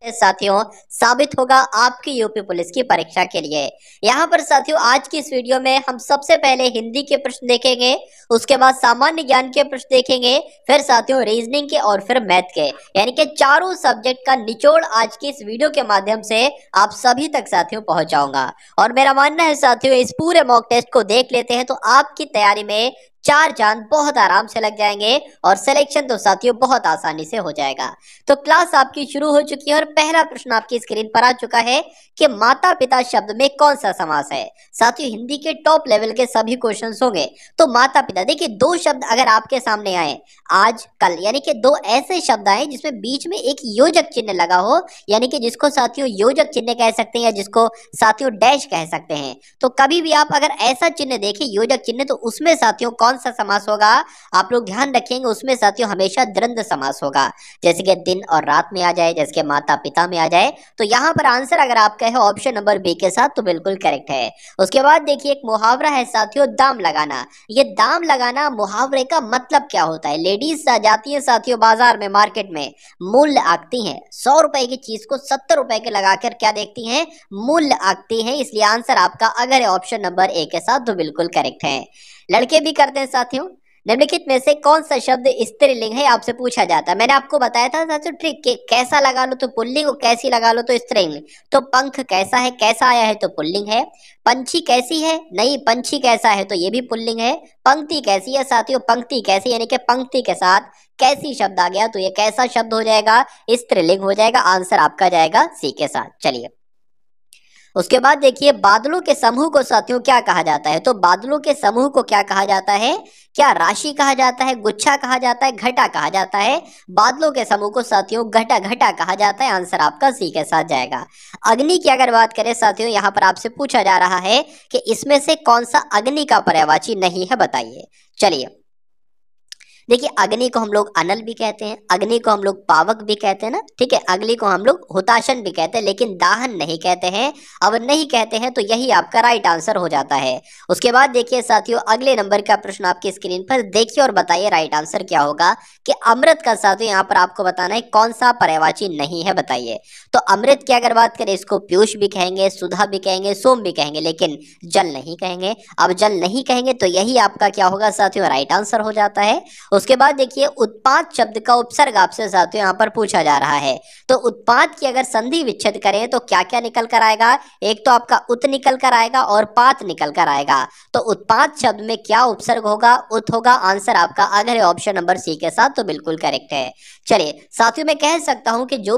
साथियों साबित होगा आपकी यूपी पुलिस की परीक्षा के लिए। यहाँ पर साथियों आज की इस वीडियो में हम सबसे पहले हिंदी के प्रश्न देखेंगे, उसके बाद सामान्य ज्ञान के प्रश्न देखेंगे, फिर साथियों रीजनिंग के और फिर मैथ के, यानी कि चारों सब्जेक्ट का निचोड़ आज की इस वीडियो के माध्यम से आप सभी तक साथियों पहुंचाऊंगा। और मेरा मानना है साथियों इस पूरे मॉक टेस्ट को देख लेते हैं तो आपकी तैयारी में चार चांद बहुत आराम से लग जाएंगे और सिलेक्शन तो साथियों बहुत आसानी से हो जाएगा। तो क्लास आपकी शुरू हो चुकी है और पहला प्रश्न आपकी स्क्रीन पर आ चुका है कि माता पिता शब्द में कौन सा समास है। साथियों हिंदी के टॉप लेवल के सभी क्वेश्चंस होंगे। तो माता पिता, देखिए दो शब्द अगर आपके सामने आए आज कल, यानी कि दो ऐसे शब्द आए जिसमें बीच में एक योजक चिन्ह लगा हो, यानी कि जिसको साथियों योजक चिन्ह कह सकते हैं या जिसको साथियों डैश कह सकते हैं। तो कभी भी आप अगर ऐसा चिन्ह देखें योजक चिन्ह, तो उसमें साथियों कौन सा समास होगा आप लोग ध्यान रखेंगे, उसमें साथियों हमेशा द्वंद्व समास होगा। जैसे कि दिन और रात में आ जाए, जैसे कि माता पिता में आ जाए। तो यहाँ पर आंसर अगर आप कहे ऑप्शन नंबर बी के साथ तो बिल्कुल करेक्ट है। उसके बाद देखिए एक मुहावरा है साथियों दाम लगाना। ये दाम लगाना मुहावरे का मतलब क्या होता है? लेडीज जाती है साथियों बाजार में, मार्केट में, मूल्य आंकती हैं, 100 रुपए की चीज को 70 रुपए के लगाकर क्या देखती हैं? मूल्य आंकती हैं। इसलिए आंसर आपका अगर है ऑप्शन नंबर ए के साथ तो बिल्कुल करेक्ट है। लड़के भी करते हैं साथियों। निम्नलिखित में से कौन सा शब्द स्त्रीलिंग है आपसे पूछा जाता है। मैंने आपको बताया था साथियों ट्रिक के कैसा लगा लो तो पुल्लिंग और कैसी लगा लो तो स्त्रीलिंग। तो पंख कैसा है, कैसा आया है तो पुल्लिंग है। पंछी कैसी है, नहीं पंछी कैसा है तो ये भी पुल्लिंग है। पंक्ति कैसी है साथियों, पंक्ति कैसी यानी कि पंक्ति के साथ कैसी शब्द आ गया तो ये कैसा शब्द हो जाएगा? स्त्रीलिंग हो जाएगा। आंसर आपका जाएगा सी के साथ। चलिए उसके बाद देखिए बादलों के समूह को साथियों क्या कहा जाता है? तो बादलों के समूह को क्या कहा जाता है? क्या राशि कहा जाता है, गुच्छा कहा जाता है, घटा कहा जाता है? बादलों के समूह को साथियों घटा घटा कहा जाता है। आंसर आपका सी के साथ जाएगा। अग्नि की अगर बात करें साथियों, यहाँ पर आपसे पूछा जा रहा है कि इसमें से कौन सा अग्नि का पर्यायवाची नहीं है, बताइए। चलिए देखिए अग्नि को हम लोग अनल भी कहते हैं, अग्नि को हम लोग पावक भी कहते हैं ना, ठीक है। अग्नि को हम लोग हुताशन भी कहते हैं, लेकिन दाहन नहीं कहते हैं। अब नहीं कहते हैं तो यही आपका राइट आंसर हो जाता है। उसके बाद देखिए साथियों अगले नंबर का प्रश्न आपकी स्क्रीन पर देखिए और बताइए राइट आंसर क्या होगा कि अमृत का साथियों यहाँ पर आपको बताना है कौन सा पर्यायवाची नहीं है, बताइए। तो अमृत की अगर बात करें इसको पीयूष भी कहेंगे, सुधा भी कहेंगे, सोम भी कहेंगे, लेकिन जल नहीं कहेंगे। अब जल नहीं कहेंगे तो यही आपका क्या होगा साथियों? राइट आंसर हो जाता है। उसके बाद देखिए उत्पाद शब्द का उपसर्ग आपसे साथियों यहाँ पर पूछा जा रहा है। तो उत्पाद की अगर संधि विच्छेद करें तो क्या क्या निकल कर आएगा? एक तो आपका उत निकल कर आएगा और पात निकल कर आएगा। तो उत्पाद शब्द में क्या उपसर्ग होगा? उत होगा। आंसर आपका अगर है ऑप्शन नंबर सी के साथ तो बिल्कुल करेक्ट है। चलिए साथियों मैं कह सकता हूं कि जब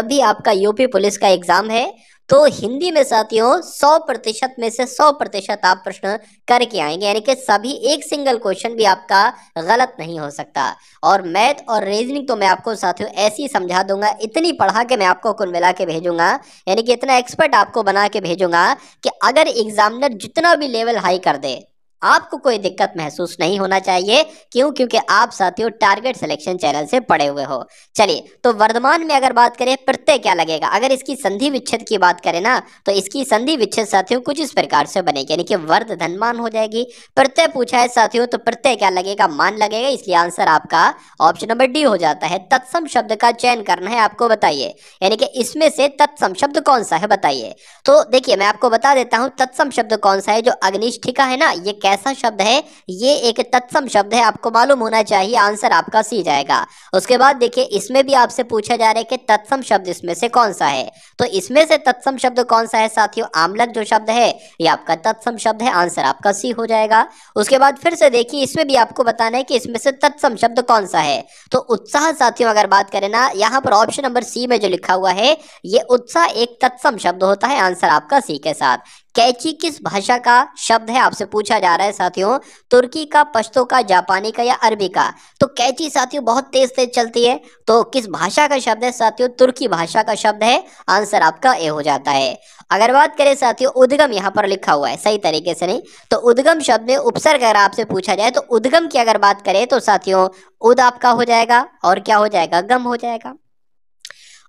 भी आपका यूपी पुलिस का एग्जाम है तो हिंदी में साथियों 100% में से 100% आप प्रश्न करके आएंगे, यानी कि सभी एक सिंगल क्वेश्चन भी आपका गलत नहीं हो सकता। और मैथ और रीजनिंग तो मैं आपको साथियों ऐसी समझा दूंगा, इतनी पढ़ा के मैं आपको कुल मिला के भेजूंगा, यानी कि इतना एक्सपर्ट आपको बना के भेजूंगा कि अगर एग्जामिनर जितना भी लेवल हाई कर दे आपको कोई दिक्कत महसूस नहीं होना चाहिए। क्यों? क्योंकि आप साथियों टारगेट सिलेक्शन चैनल से पढ़े हुए हो। चलिए तो वर्तमान में अगर बात करें प्रत्यय क्या लगेगा, अगर इसकी संधि विच्छेद की बात करें ना तो इसकी संधि विच्छेद साथियों कुछ इस प्रकार से बनेगी, यानी कि वर्ध धनमान हो जाएगी। प्रत्यय पूछा है साथियों तो प्रत्यय क्या लगेगा? मान लगेगा। इसलिए आंसर आपका ऑप्शन नंबर डी हो जाता है। तत्सम शब्द का चयन करना है आपको, बताइए, यानी कि इसमें से तत्सम शब्द कौन सा है, बताइए। तो देखिए मैं आपको बता देता हूं तत्सम शब्द कौन सा है। जो अग्निष्ठिका है ना, ये कैसा शब्द है? ये एक तत्सम शब्द है, आपको मालूम होना चाहिए। आंसर आपका सी जाएगा। उसके बाद देखिए इसमें भी आपसे पूछा जा रहा है कि तत्सम शब्द इसमें से कौन सा है। तो इसमें से तत्सम शब्द कौन सा है साथियों? आमलक जो शब्द है ये आपका तत्सम शब्द है। आंसर आपका सी हो जाएगा। उसके बाद फिर से देखिए इसमें भी आपको बताना है कि इसमें से तत्सम शब्द कौन सा है। तो उत्साह साथियों अगर बात करें ना, यहाँ पर ऑप्शन नंबर सी में जो लिखा हुआ है ये उत्साह एक तत्सम शब्द होता है। आंसर आपका सी के साथ। कैची किस भाषा का शब्द है आपसे पूछा जा रहा है साथियों? तुर्की का, पश्तो का, जापानी का या अरबी का? तो कैची साथियों बहुत तेज तेज चलती है, तो किस भाषा का शब्द है साथियों? तुर्की भाषा का शब्द है। आंसर आपका ए हो जाता है। अगर बात करें साथियों उद्गम, यहाँ पर लिखा हुआ है सही तरीके से नहीं, तो उद्गम शब्द में उपसर्ग अगर आपसे पूछा जाए तो उद्गम की अगर बात करें तो साथियों उद आपका हो जाएगा और क्या हो जाएगा? गम हो जाएगा।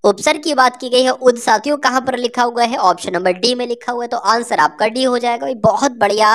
उपसर्ग की बात की गई है उद साथियों कहां पर लिखा हुआ है? ऑप्शन नंबर डी में लिखा हुआ है। तो आंसर आपका डी हो जाएगा। बहुत बढ़िया,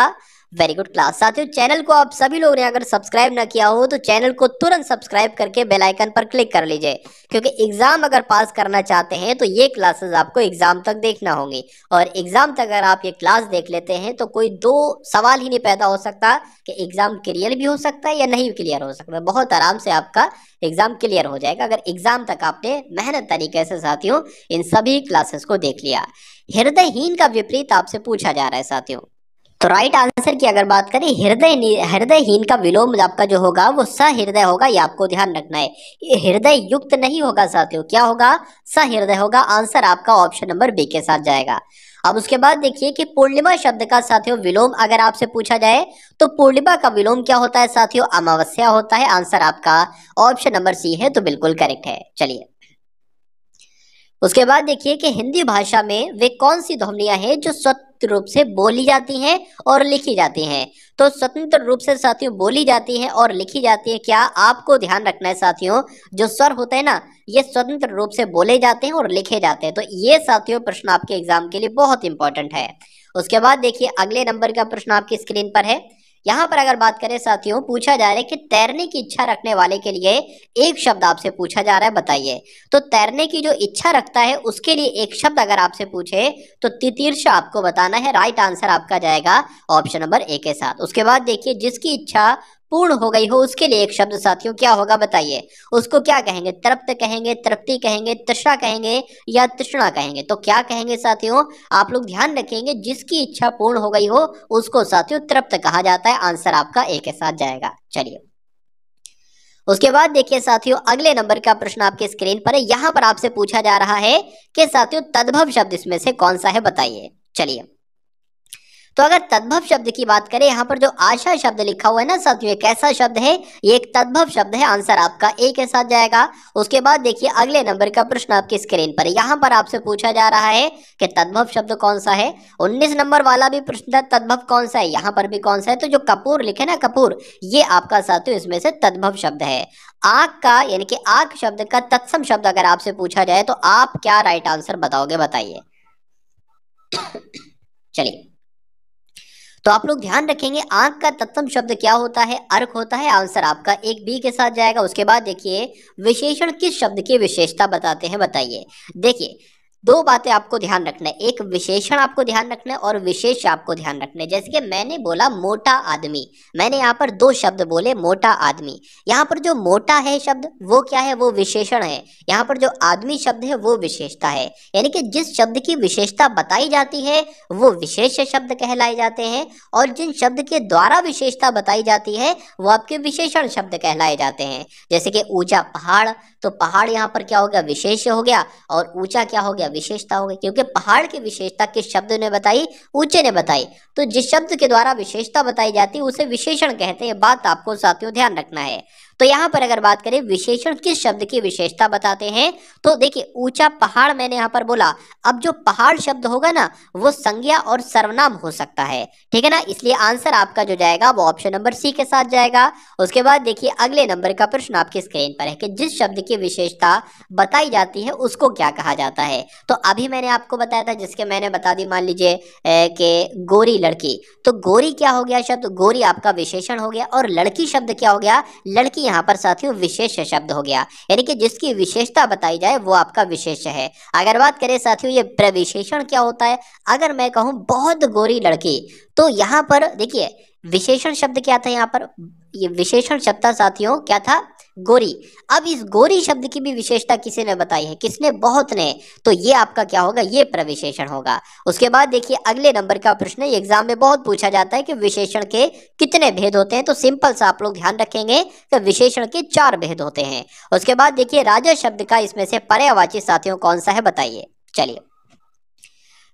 वेरी गुड क्लास। साथियों, चैनल को आप सभी लोगों ने अगर सब्सक्राइब ना किया हो तो चैनल को तुरंत सब्सक्राइब करके बेल आइकन पर क्लिक कर लीजिए, क्योंकि एग्जाम अगर पास करना चाहते हैं तो ये क्लासेस आपको एग्जाम तक देखना होंगी। और एग्जाम तक अगर आप ये क्लास देख लेते हैं तो कोई दो सवाल ही नहीं पैदा हो सकता कि एग्जाम क्लियर भी हो सकता है या नहीं क्लियर हो सकता है। बहुत आराम से आपका एग्जाम क्लियर हो जाएगा अगर एग्जाम तक आपने मेहनत तरीके से साथियों इन सभी क्लासेस को देख लिया। हृदयहीन का विपरीत आपसे पूछा जा रहा है साथियों। तो राइट आंसर की अगर बात करें, हृदयहीन का विलोम आपका जो होगा वो सहृदय होगा, ये आपको ध्यान रखना है। ये हृदय युक्त नहीं होगा साथियों, क्या होगा? सहृदय होगा। आंसर आपका ऑप्शन नंबर बी के साथ जाएगा। अब उसके बाद देखिए कि पूर्णिमा शब्द का साथियों विलोम अगर आपसे पूछा जाए तो पूर्णिमा का विलोम क्या होता है साथियों? अमावस्या होता है। आंसर आपका ऑप्शन नंबर सी है, तो बिल्कुल करेक्ट है। चलिए उसके बाद देखिए कि हिंदी भाषा में वे कौन सी ध्वनियां हैं जो स्वतंत्र रूप से बोली जाती हैं और लिखी जाती हैं? तो स्वतंत्र रूप से साथियों बोली जाती हैं और लिखी जाती है, क्या आपको ध्यान रखना है साथियों, जो स्वर होते हैं ना ये स्वतंत्र रूप से बोले जाते हैं और लिखे जाते हैं। तो ये साथियों प्रश्न आपके एग्जाम के लिए बहुत इंपॉर्टेंट है। उसके बाद देखिए अगले नंबर का प्रश्न आपकी स्क्रीन पर है। यहाँ पर अगर बात करें साथियों, पूछा जा रहा है कि तैरने की इच्छा रखने वाले के लिए एक शब्द आपसे पूछा जा रहा है, बताइए। तो तैरने की जो इच्छा रखता है उसके लिए एक शब्द अगर आपसे पूछे तो तितीर्षा आपको बताना है। राइट आंसर आपका जाएगा ऑप्शन नंबर ए के साथ। उसके बाद देखिए जिसकी इच्छा पूर्ण हो गई हो उसके लिए एक शब्द साथियों क्या होगा, बताइए। उसको क्या कहेंगे? तृप्त कहेंगे, तृप्ति कहेंगे, तृषा कहेंगे या तृष्णा कहेंगे? तो क्या कहेंगे साथियों? आप लोग ध्यान रखेंगे, जिसकी इच्छा पूर्ण हो गई हो उसको साथियों तृप्त कहा जाता है। आंसर आपका ए के साथ जाएगा। चलिए उसके बाद देखिए साथियों अगले नंबर का प्रश्न आपके स्क्रीन पर है। यहां पर आपसे पूछा जा रहा है कि साथियों तद्भव शब्द इसमें से कौन सा है, बताइए। चलिए तो अगर तद्भव शब्द की बात करें, यहाँ पर जो आशा शब्द लिखा हुआ है ना साथियों, एक ऐसा शब्द है, ये एक तद्भव शब्द है। आंसर आपका ए के साथ जाएगा। उसके बाद देखिए अगले नंबर का प्रश्न आपकी स्क्रीन पर है। यहाँ पर आपसे पूछा जा रहा है कि तद्भव शब्द कौन सा है। 19 नंबर वाला भी प्रश्न था, तद्भव कौन सा है, यहाँ पर भी कौन सा है। तो जो कपूर लिखे ना कपूर, ये आपका साथियों इसमें से तद्भव शब्द है। आंख का यानी कि आंख शब्द का तत्सम शब्द अगर आपसे पूछा जाए तो आप क्या राइट आंसर बताओगे, बताइए। चलिए तो आप लोग ध्यान रखेंगे आंख का तत्सम शब्द क्या होता है, अर्क होता है। आंसर आपका एक बी के साथ जाएगा। उसके बाद देखिए विशेषण किस शब्द की विशेषता बताते हैं, बताइए। देखिए दो बातें आपको ध्यान रखना है, एक विशेषण आपको ध्यान रखना है और विशेष आपको ध्यान रखना है। जैसे कि मैंने बोला मोटा आदमी, मैंने यहाँ पर दो शब्द बोले मोटा आदमी। यहाँ पर जो मोटा है शब्द वो क्या है, वो विशेषण है। यहाँ पर जो आदमी शब्द है वो विशेषता है। यानी कि जिस शब्द की विशेषता बताई जाती है वो विशेष शब्द कहलाए जाते हैं, और जिन शब्द के द्वारा विशेषता बताई जाती है वो आपके विशेषण शब्द कहलाए जाते हैं। जैसे कि ऊंचा पहाड़, तो पहाड़ यहाँ पर क्या हो गया, विशेष हो गया, और ऊंचा क्या हो गया, विशेषता हो गई। क्योंकि पहाड़ की विशेषता किस शब्द ने बताई, ऊंचे ने बताई। तो जिस शब्द के द्वारा विशेषता बताई जाती है उसे विशेषण कहते हैं। बात आपको साथियों ध्यान रखना है। तो यहाँ पर अगर बात करें विशेषण किस शब्द की विशेषता बताते हैं, तो देखिए ऊंचा पहाड़ मैंने यहाँ पर बोला। अब जो पहाड़ शब्द होगा ना वो संज्ञा और सर्वनाम हो सकता है, ठीक है ना। इसलिए आंसर आपका जो जाएगा वो ऑप्शन नंबर सी के साथ जाएगा। उसके बाद देखिए अगले नंबर का प्रश्न आपकी स्क्रीन पर है कि जिस शब्द की विशेषता बताई जाती है उसको क्या कहा जाता है। तो अभी मैंने आपको बताया था, जिसके मैंने बता दी, मान लीजिए कि गोरी लड़की, तो गोरी क्या हो गया शब्द, गोरी आपका विशेषण हो गया, और लड़की शब्द क्या हो गया, लड़की यहाँ पर साथियों विशेष शब्द हो गया। यानी कि जिसकी विशेषता बताई जाए वो आपका विशेष है। अगर बात करें साथियों ये प्रविशेषण क्या होता है, अगर मैं कहूँ बहुत गोरी लड़की, तो यहाँ पर देखिए विशेषण शब्द क्या था, यहाँ पर ये विशेषण शब्द था साथियों, क्या था, गोरी। अब इस गोरी शब्द की भी विशेषता किसी ने बताई है, किसने, बहुत ने, तो ये आपका क्या होगा, ये प्रविशेषण होगा। उसके बाद देखिए अगले नंबर का प्रश्न एग्जाम में बहुत पूछा जाता है कि विशेषण के कितने भेद होते हैं। तो सिंपल सा आप लोग ध्यान रखेंगे कि विशेषण के 4 भेद होते हैं। उसके बाद देखिए राजा शब्द का इसमें से पर्यायवाची साथियों कौन सा है, बताइए। चलिए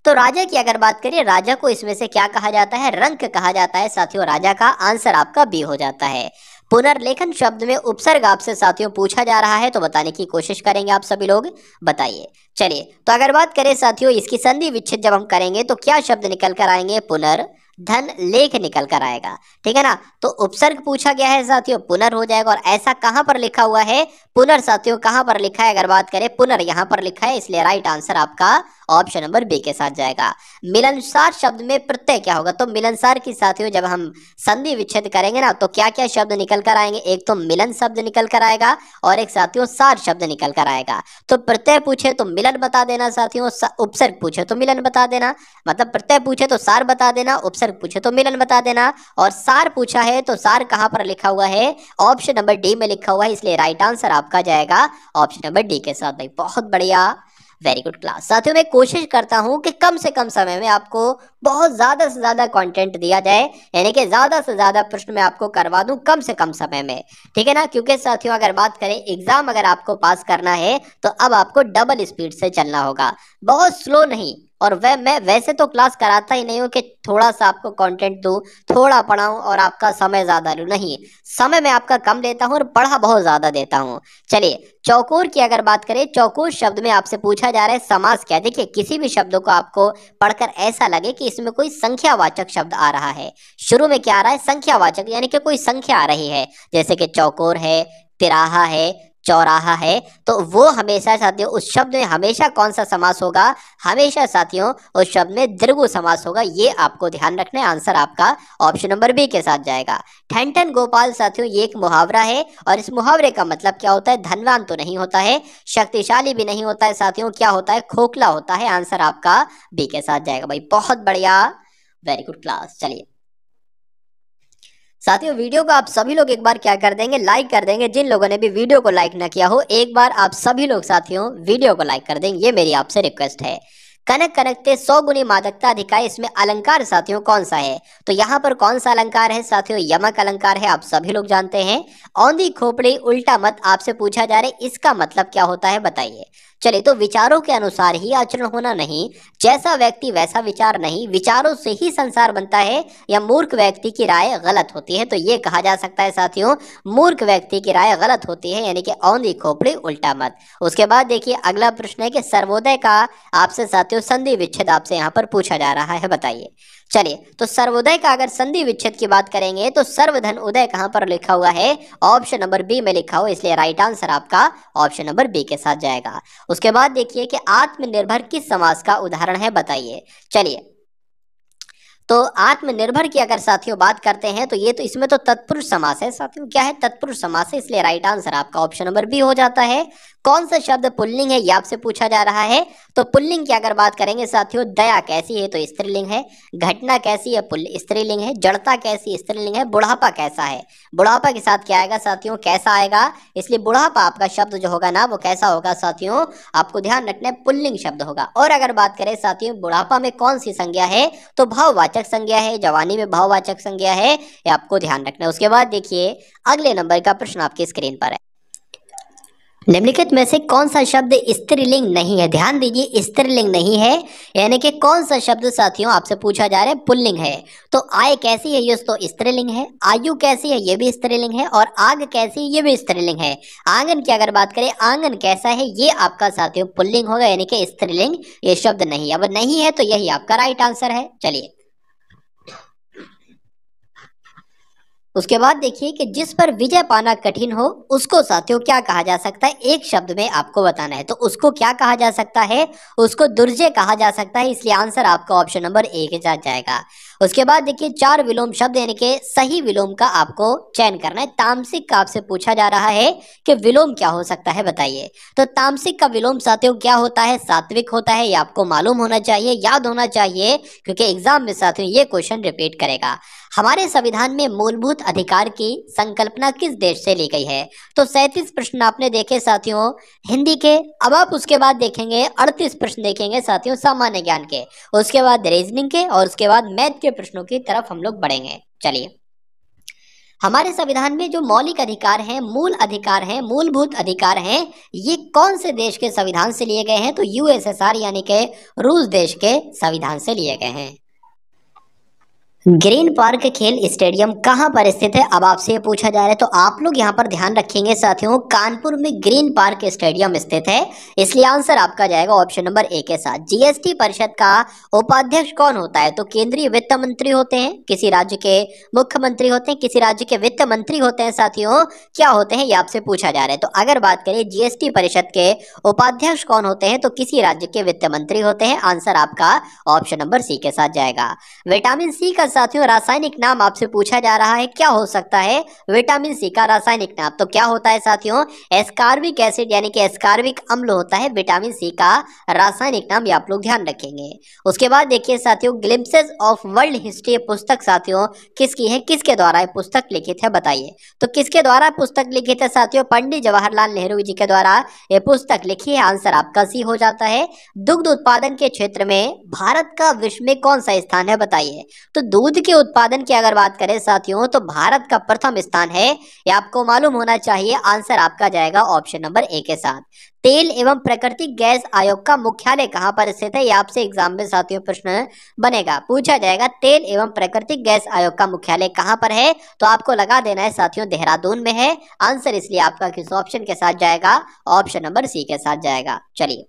तो राजा की अगर बात करें, राजा को इसमें से क्या कहा जाता है, रंक कहा जाता है साथियों राजा का। आंसर आपका बी हो जाता है। पुनर्लेखन शब्द में उपसर्ग आपसे साथियों पूछा जा रहा है, तो बताने की कोशिश करेंगे आप सभी लोग, बताइए। चलिए तो अगर बात करें साथियों इसकी संधि विच्छेद जब हम करेंगे तो क्या शब्द निकल कर आएंगे, पुनर धन लेख निकल कर आएगा। ठीक है ना। तो उपसर्ग पूछा गया है साथियों, पुनर हो जाएगा। और ऐसा कहां पर लिखा हुआ है पुनर साथियों, कहां पर लिखा है अगर बात करें पुनर यहां पर लिखा है, इसलिए राइट आंसर आपका ऑप्शन नंबर बी के साथ जाएगा। मिलनसार शब्द में प्रत्यय क्या होगा, तो मिलनसार की साथियों जब हम संधि विच्छेद करेंगे ना तो क्या क्या शब्द निकल कर आएंगे, एक तो मिलन शब्द निकल कर आएगा और एक साथियों सार शब्द निकल कर आएगा। तो प्रत्यय पूछे तो मिलन बता देना साथियों, उपसर्ग पूछे तो मिलन बता देना, मतलब प्रत्यय पूछे तो सार बता देना, उपसर्ग पूछे तो मिलन बता देना। और सार पूछा है तो सार कहां पर लिखा हुआ है, ऑप्शन नंबर डी में लिखा हुआ है, इसलिए राइट आंसर आपका जाएगा ऑप्शन नंबर डी के साथ। भाई बहुत बढ़िया, वेरी गुड क्लास। साथियों मैं कोशिश करता हूं कि कम से कम समय में आपको बहुत ज्यादा से ज्यादा कंटेंट दिया जाए, यानी कि ज्यादा से ज्यादा प्रश्न मैं आपको करवा दूं कम से कम समय में। ठीक है ना, क्योंकि साथियों अगर बात करें एग्जाम अगर आपको पास करना है तो अब आपको डबल स्पीड से चलना होगा, बहुत स्लो नहीं। और मैं वैसे तो क्लास कराता ही नहीं हूँ कि थोड़ा सा आपको कंटेंट दूं, थोड़ा पढ़ाऊं और आपका समय ज्यादा लूं, नहीं, समय मैं आपका कम लेता हूं और पढ़ा बहुत ज्यादा देता हूं। चलिए चौकोर की अगर बात करें, चौकोर शब्द में आपसे पूछा जा रहा है समास क्या है। देखिए किसी भी शब्दों को आपको पढ़कर ऐसा लगे कि इसमें कोई संख्यावाचक शब्द आ रहा है, शुरू में क्या आ रहा है संख्यावाचक, यानी कि कोई संख्या आ रही है, जैसे कि चौकोर है, तिराहा है, चौराहा है, तो वो हमेशा साथियों उस शब्द में हमेशा कौन सा समास होगा, हमेशा साथियों उस शब्द में द्विगु समास होगा। ये आपको ध्यान रखना है, आंसर आपका ऑप्शन नंबर बी के साथ जाएगा। ठन ठन गोपाल साथियों ये एक मुहावरा है और इस मुहावरे का मतलब क्या होता है, धनवान तो नहीं होता है, शक्तिशाली भी नहीं होता है साथियों, क्या होता है खोखला होता है, आंसर आपका बी के साथ जाएगा। भाई बहुत बढ़िया, वेरी गुड क्लास। चलिए साथियों वीडियो को आप सभी लोग एक बार क्या कर देंगे, लाइक कर देंगे। जिन लोगों ने भी वीडियो को लाइक ना किया हो एक बार आप सभी लोग साथियों वीडियो को लाइक कर देंगे, ये मेरी आपसे रिक्वेस्ट है। कनक कनकते 100 गुनी मादकता अधिकाय, इसमें अलंकार साथियों कौन सा है, तो यहाँ पर कौन सा अलंकार है साथियों, यमक अलंकार है, आप सभी लोग जानते हैं। औंधी खोपड़ी उल्टा मत आपसे पूछा जा रहा है, इसका मतलब क्या होता है बताइए। चलिए तो विचारों के अनुसार ही आचरण होना नहीं, जैसा व्यक्ति वैसा विचार नहीं, विचारों से ही संसार बनता है, या मूर्ख व्यक्ति की राय गलत होती है, तो ये कहा जा सकता है साथियों मूर्ख व्यक्ति की राय गलत होती है, यानी कि औंधी खोपड़ी उल्टा मत। उसके बाद देखिए अगला प्रश्न है कि सर्वोदय का आपसे साथियों संधि विच्छेद आपसे यहाँ पर पूछा जा रहा है, बताइए। चलिए तो सर्वोदय का अगर संधि विच्छेद की बात करेंगे तो सर्वधन उदय कहां पर लिखा हुआ है, ऑप्शन नंबर बी में लिखा हुआ, इसलिए राइट आंसर आपका ऑप्शन नंबर बी के साथ जाएगा। उसके बाद देखिए कि आत्मनिर्भर किस समास का उदाहरण है, बताइए। चलिए तो आत्मनिर्भर की अगर साथियों बात करते हैं तो ये तो इसमें तो तत्पुरुष समास है साथियों, क्या है तत्पुरुष समास है, इसलिए राइट आंसर आपका ऑप्शन नंबर बी हो जाता है। कौन सा शब्द पुल्लिंग है ये आपसे पूछा जा रहा है, तो पुल्लिंग की अगर बात करेंगे साथियों दया कैसी है तो स्त्रीलिंग है, घटना कैसी है स्त्रीलिंग है, जड़ता कैसी स्त्रीलिंग है, बुढ़ापा कैसा है, बुढ़ापा के साथ क्या आएगा साथियों कैसा आएगा, इसलिए बुढ़ापा आपका शब्द जो होगा ना वो कैसा होगा साथियों, आपको ध्यान रखना है पुल्लिंग शब्द होगा। और अगर बात करें साथियों बुढ़ापा में कौन सी संज्ञा है, तो भाववाचक संज्ञा है, जवानी में भाववाचक संज्ञा है, ये आपको ध्यान रखना है। उसके बाद देखिए अगले नंबर का प्रश्न आपकी स्क्रीन पर है, निम्नलिखित में से कौन सा शब्द स्त्रीलिंग नहीं है, ध्यान दीजिए स्त्रीलिंग नहीं है, यानी कि कौन सा शब्द साथियों आपसे पूछा जा रहा है पुल्लिंग है। तो आय कैसी है ये तो स्त्रीलिंग है, आयु कैसी है ये भी स्त्रीलिंग है, और आग कैसी है ये भी स्त्रीलिंग है। आंगन की अगर बात करें आंगन कैसा है ये आपका साथियों पुल्लिंग होगा, यानी कि स्त्रीलिंग ये शब्द नहीं है। अब नहीं है तो यही आपका राइट आंसर है। चलिए उसके बाद देखिए कि जिस पर विजय पाना कठिन हो उसको साथियों क्या कहा जा सकता है, एक शब्द में आपको बताना है, तो उसको क्या कहा जा सकता है, उसको दुर्जय कहा जा सकता है, इसलिए आंसर आपका ऑप्शन नंबर ए के साथ जाएगा। उसके बाद देखिए 4 विलोम शब्द यानी कि सही विलोम का आपको चयन करना है। तामसिक का आपसे पूछा जा रहा है कि विलोम क्या हो सकता है बताइए। तो तामसिक का विलोम साथियों क्या होता है, सात्विक होता है, ये आपको मालूम होना चाहिए, याद होना चाहिए, क्योंकि एग्जाम में साथियों ये क्वेश्चन रिपीट करेगा। हमारे संविधान में मूलभूत अधिकार की संकल्पना किस देश से ली गई है, तो 37 प्रश्न आपने देखे साथियों हिंदी के। अब आप उसके बाद देखेंगे 38 प्रश्न देखेंगे साथियों सामान्य ज्ञान के, उसके बाद रीजनिंग के, और उसके बाद मैथ के प्रश्नों की तरफ हम लोग बढ़ेंगे। चलिए हमारे संविधान में जो मौलिक अधिकार हैं, मूल अधिकार हैं, मूलभूत अधिकार हैं, ये कौन से देश के संविधान से लिए गए हैं, तो यूएसएसआर यानी कि रूस देश के संविधान से लिए गए हैं। ग्रीन पार्क खेल स्टेडियम कहाँ पर स्थित है, अब आपसे ये पूछा जा रहा है। तो आप लोग यहाँ पर ध्यान रखेंगे साथियों, कानपुर में ग्रीन पार्क स्टेडियम स्थित है, इसलिए आंसर आपका जाएगा ऑप्शन नंबर ए के साथ। जीएसटी परिषद का उपाध्यक्ष कौन होता है, तो केंद्रीय वित्त मंत्री होते हैं, किसी राज्य के मुख्यमंत्री होते हैं, किसी राज्य के वित्त मंत्री होते हैं साथियों, क्या होते हैं ये आपसे पूछा जा रहा है। तो अगर बात करें जीएसटी परिषद के उपाध्यक्ष कौन होते हैं, तो किसी राज्य के वित्त मंत्री होते हैं, आंसर आपका ऑप्शन नंबर सी के साथ जाएगा। विटामिन सी का साथियों रासायनिक नाम आपसे पूछा जा रहा है, क्या हो सकता है विटामिन सी का रासायनिक नाम, तो क्या होता है साथियों, एस्कार्बिक एसिड यानी कि एस्कार्बिक अम्ल होता है विटामिन सी का रासायनिक नाम, ये आप लोग ध्यान रखेंगे। उसके बाद देखिए साथियों, ग्लिम्पसेस ऑफ वर्ल्ड हिस्ट्री पुस्तक साथियों किसकी है, किसके द्वारा ये पुस्तक लिखित है बताइए। तो किसके द्वारा पुस्तक लिखित है साथियों, पंडित जवाहरलाल नेहरू जी के द्वारा ये पुस्तक लिखी है, आंसर आपका सी हो जाता है। दुग्ध उत्पादन के क्षेत्र में भारत का विश्व में कौन सा स्थान है बताइए। तो दूध के उत्पादन की अगर बात करें साथियों, तो भारत का प्रथम स्थान है, ये आपको मालूम होना चाहिए, आंसर आपका जाएगा ऑप्शन नंबर ए के साथ। तेल एवं प्राकृतिक गैस आयोग का मुख्यालय कहां पर स्थित है, ये आपसे एग्जाम में साथियों प्रश्न बनेगा, पूछा जाएगा तेल एवं प्राकृतिक गैस आयोग का मुख्यालय कहां पर है, तो आपको लगा देना है साथियों देहरादून में है, आंसर इसलिए आपका किस ऑप्शन के साथ जाएगा, ऑप्शन नंबर सी के साथ जाएगा। चलिए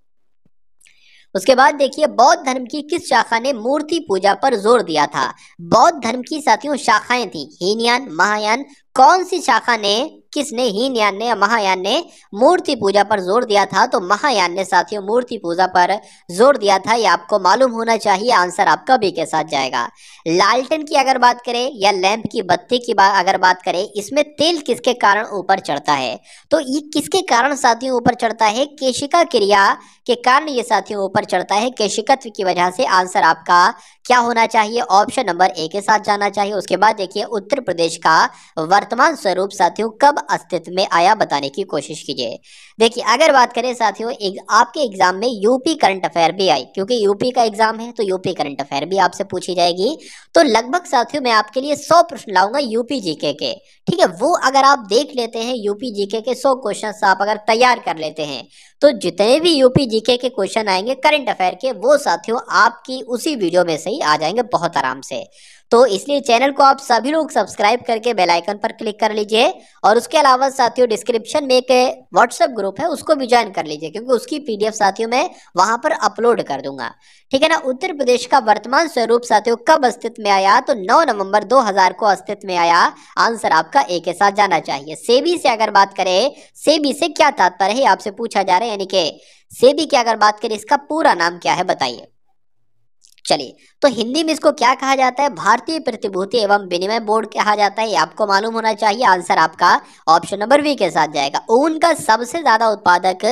उसके बाद देखिए, बौद्ध धर्म की किस शाखा ने मूर्ति पूजा पर जोर दिया था। बौद्ध धर्म की साथियों शाखाएं थी, हीनयान, महायान, कौन सी शाखा ने, किसने, हीनयान ने या महायान ने मूर्ति पूजा पर जोर दिया था, तो महायान ने साथियों मूर्ति पूजा पर जोर दिया था, ये आपको मालूम होना चाहिए, आंसर आपका बी के साथ जाएगा। लालटेन की अगर बात करें या लैंप की बत्ती की अगर बात करें, इसमें तेल किसके कारण ऊपर चढ़ता है, तो ये किसके कारण साथियों ऊपर चढ़ता है, केशिका क्रिया के कारण ये साथियों ऊपर चढ़ता है, केशिकत्व की वजह से, आंसर आपका क्या होना चाहिए, ऑप्शन नंबर ए के साथ जाना चाहिए। उसके बाद देखिए, उत्तर प्रदेश का वर्तमान स्वरूप साथियों कब अस्तित्व में आया बताने की कोशिश कीजिए। देखिए अगर बात करें साथियों, आपके एग्जाम में यूपी करंट अफेयर भी आई, क्योंकि यूपी का एग्जाम है तो यूपी करंट अफेयर भी आपसे पूछी जाएगी, तो लगभग साथियों मैं आपके लिए 100 प्रश्न लाऊंगा यूपी जीके के, ठीक है, वो अगर आप देख लेते हैं यूपी जीके के 100 क्वेश्चन आप अगर तैयार कर लेते हैं, तो जितने भी यूपी जीके के क्वेश्चन आएंगे करंट अफेयर के, वो साथियों आपकी उसी वीडियो में से ही आ जाएंगे बहुत आराम से। तो इसलिए चैनल को आप सभी लोग सब्सक्राइब करके बेल आइकन पर क्लिक कर लीजिए, और उसके अलावा साथियों डिस्क्रिप्शन में एक व्हाट्सएप ग्रुप है, उसको भी ज्वाइन कर लीजिए, क्योंकि उसकी पीडीएफ साथियों मैं वहां पर अपलोड कर दूंगा, ठीक है ना। उत्तर प्रदेश का वर्तमान स्वरूप साथियों कब अस्तित्व में आया, तो 9 नवंबर 2000 को अस्तित्व में आया, आंसर आपका ए के साथ जाना चाहिए। सेबी से अगर बात करें, सेबी से क्या तात्पर्य है आपसे पूछा जा रहा है, यानी कि सेबी की अगर बात करें इसका पूरा नाम क्या है बताइए। चलिए तो हिंदी में इसको क्या कहा जाता है, भारतीय प्रतिभूति एवं विनिमय बोर्ड कहा जाता है, ये आपको मालूम होना चाहिए, आंसर आपका ऑप्शन नंबर बी के साथ जाएगा। ऊन का सबसे ज्यादा उत्पादक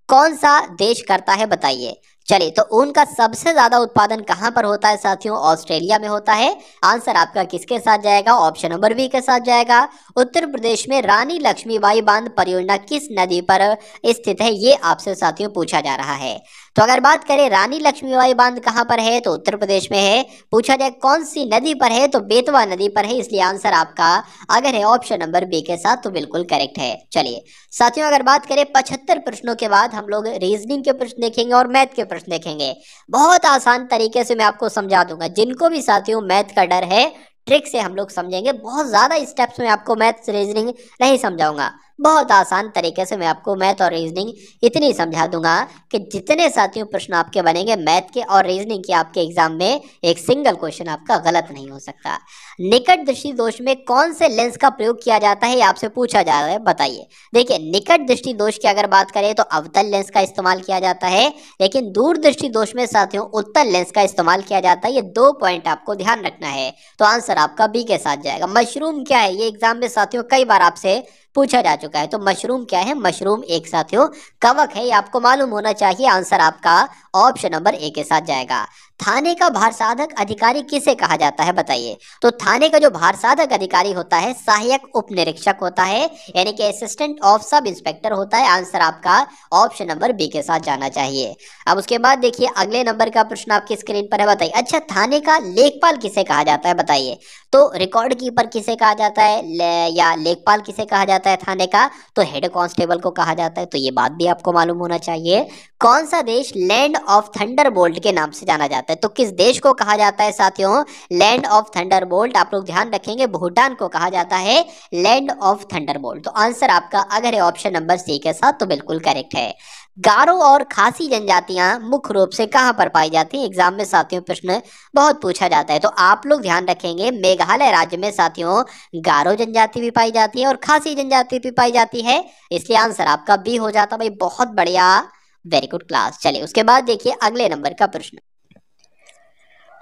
कौन सा देश करता है बताइए। चलिए तो ऊन का सबसे ज्यादा उत्पादन कहां पर होता है साथियों, ऑस्ट्रेलिया में होता है, आंसर आपका किसके साथ जाएगा, ऑप्शन नंबर बी के साथ जाएगा। उत्तर प्रदेश में रानी लक्ष्मीबाई बांध परियोजना किस नदी पर स्थित है, ये आपसे साथियों पूछा जा रहा है। तो अगर बात करें रानी लक्ष्मीबाई बांध कहां पर है, तो उत्तर प्रदेश में है, पूछा जाए कौन सी नदी पर है, तो बेतवा नदी पर है, इसलिए आंसर आपका अगर है ऑप्शन नंबर बी के साथ तो बिल्कुल करेक्ट है। चलिए साथियों अगर बात करें 75 प्रश्नों के बाद हम लोग रीजनिंग के प्रश्न देखेंगे और मैथ के प्रश्न देखेंगे, बहुत आसान तरीके से मैं आपको समझा दूंगा, जिनको भी साथियों मैथ का डर है ट्रिक से हम लोग समझेंगे, बहुत ज्यादा स्टेप्स में आपको मैथ रीजनिंग नहीं समझाऊंगा, बहुत आसान तरीके से मैं आपको मैथ और रीजनिंग इतनी समझा दूंगा कि जितने साथियों प्रश्न आपके बनेंगे मैथ के और रीजनिंग के, आपके एग्जाम में एक सिंगल क्वेश्चन आपका गलत नहीं हो सकता। निकट दृष्टि दोष में कौन से लेंस का प्रयोग किया जाता है, आपसे पूछा जा रहा है बताइए। देखिए निकट दृष्टि दोष की अगर बात करें तो अवतल लेंस का इस्तेमाल किया जाता है, लेकिन दूर दृष्टि दोष में साथियों उत्तल लेंस का इस्तेमाल किया जाता है, ये 2 पॉइंट आपको ध्यान रखना है, तो आंसर आपका बी के साथ जाएगा। मशरूम क्या है, ये एग्जाम में साथियों कई बार आपसे पूछा जा चुका है, तो मशरूम क्या है, मशरूम एक साथियों कवक है, ये आपको मालूम होना चाहिए, आंसर आपका ऑप्शन नंबर ए के साथ जाएगा। थाने का भार साधक अधिकारी किसे कहा जाता है बताइए। तो थाने का जो भार साधक अधिकारी होता है सहायक उप निरीक्षक होता है, यानी कि असिस्टेंट ऑफ सब इंस्पेक्टर होता है, आंसर आपका ऑप्शन नंबर बी के साथ जाना चाहिए। अब उसके बाद देखिए अगले नंबर का प्रश्न आपकी स्क्रीन पर है, बताइए अच्छा थाने का लेखपाल किसे कहा जाता है बताइए। तो रिकॉर्ड कीपर किसे कहा जाता है या लेखपाल किसे कहा जाता है थाने का, तो हेड कांस्टेबल को कहा जाता है, तो ये बात भी आपको मालूम होना चाहिए। कौन सा देश लैंड ऑफ थंडरबोल्ट के नाम से जाना जाता है, जाता है। तो किस देश को कहा जाता है साथियों लैंड ऑफ थंडरबोल्ट? आप लोग ध्यान रखेंगे, भूटान को कहा जाता है लैंड ऑफ थंडरबोल्ट। तो आंसर आपका अगर है ऑप्शन नंबर सी के साथ तो बिल्कुल करेक्ट है। गारो और खासी जनजातियां मुख्य रूप से कहां पर पाई जाती हैं? एग्जाम में साथियों प्रश्न बहुत पूछा जाता है। तो आप लोग ध्यान रखेंगे, मेघालय राज्य में साथियों गारो जनजाति भी पाई जाती है और खासी जनजाति भी पाई जाती है, इसलिए आंसर आपका बी हो जाता। भाई बहुत बढ़िया, वेरी गुड क्लास। चलिए उसके बाद देखिए अगले नंबर का प्रश्न।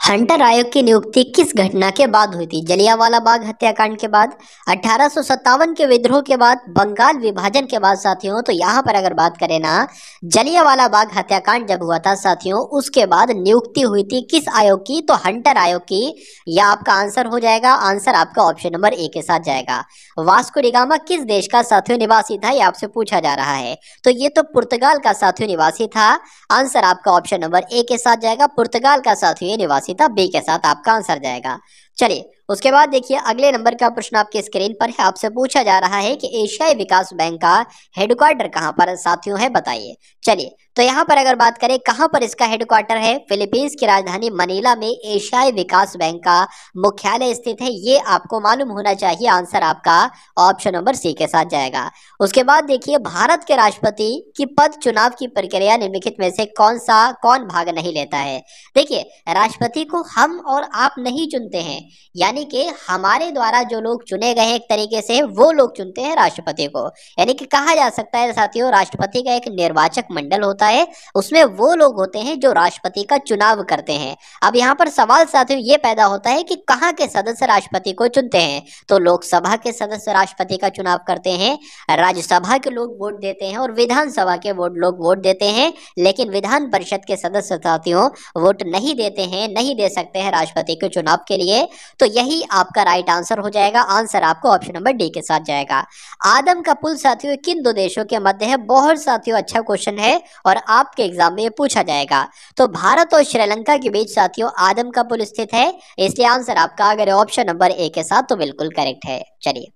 हंटर आयोग की नियुक्ति किस घटना के बाद हुई थी? जलियांवाला बाग हत्याकांड के बाद, 1857 के विद्रोह के बाद, बंगाल विभाजन के बाद साथियों। तो यहाँ पर अगर बात करें ना, जलियांवाला बाग हत्याकांड जब हुआ था साथियों, उसके बाद नियुक्ति हुई थी किस आयोग की? तो हंटर आयोग की। यह आपका आंसर हो जाएगा। आंसर आपका ऑप्शन नंबर ए के साथ जाएगा। वास्को डिगामा किस देश का साथियों निवासी था? ये आपसे पूछा जा रहा है। तो ये तो पुर्तगाल का साथियों निवासी था। आंसर आपका ऑप्शन नंबर ए के साथ जाएगा। पुर्तगाल का साथियों ये निवासी था। बी के साथ आपका आंसर जाएगा। चलिए उसके बाद देखिए अगले नंबर का प्रश्न आपके स्क्रीन पर है। आपसे पूछा जा रहा है कि एशियाई विकास बैंक का हेडक्वार्टर कहां पर साथियों है, बताइए। चलिए तो यहाँ पर अगर बात करें कहां पर इसका हेडक्वार्टर है, फिलीपींस की राजधानी मनीला में एशियाई विकास बैंक का मुख्यालय स्थित है। ये आपको मालूम होना चाहिए। आंसर आपका ऑप्शन नंबर सी के साथ जाएगा। उसके बाद देखिए भारत के राष्ट्रपति की पद चुनाव की प्रक्रिया निम्नलिखित में से कौन भाग नहीं लेता है? देखिए राष्ट्रपति को हम और आप नहीं चुनते हैं, यानी कि हमारे द्वारा जो लोग चुने गए हैं एक तरीके से वो लोग चुनते हैं राष्ट्रपति को। यानी कि कहा जा सकता है साथियों राष्ट्रपति का एक निर्वाचक मंडल होता है, उसमें वो लोग होते हैं जो राष्ट्रपति का चुनाव करते हैं। अब यहाँ पर सवाल साथियों ये पैदा होता है कि कहाँ के सदस्य राष्ट्रपति को चुनते हैं? तो लोकसभा के सदस्य राष्ट्रपति का चुनाव करते हैं, राज्यसभा के लोग वोट देते हैं और विधानसभा के लोग वोट देते हैं, लेकिन विधान परिषद के सदस्य साथियों वोट नहीं देते हैं, नहीं दे सकते हैं राष्ट्रपति के चुनाव के लिए। तो यही आपका राइट आंसर हो जाएगा। आंसर आपको ऑप्शन नंबर डी के साथ जाएगा। आदम का पुल साथियों किन दो देशों के मध्य है? बहुत साथियों अच्छा क्वेश्चन है और आपके एग्जाम में ये पूछा जाएगा। तो भारत और श्रीलंका के बीच साथियों आदम का पुल स्थित है, इसलिए आंसर आपका अगर ऑप्शन नंबर ए के साथ तो बिल्कुल करेक्ट है। चलिए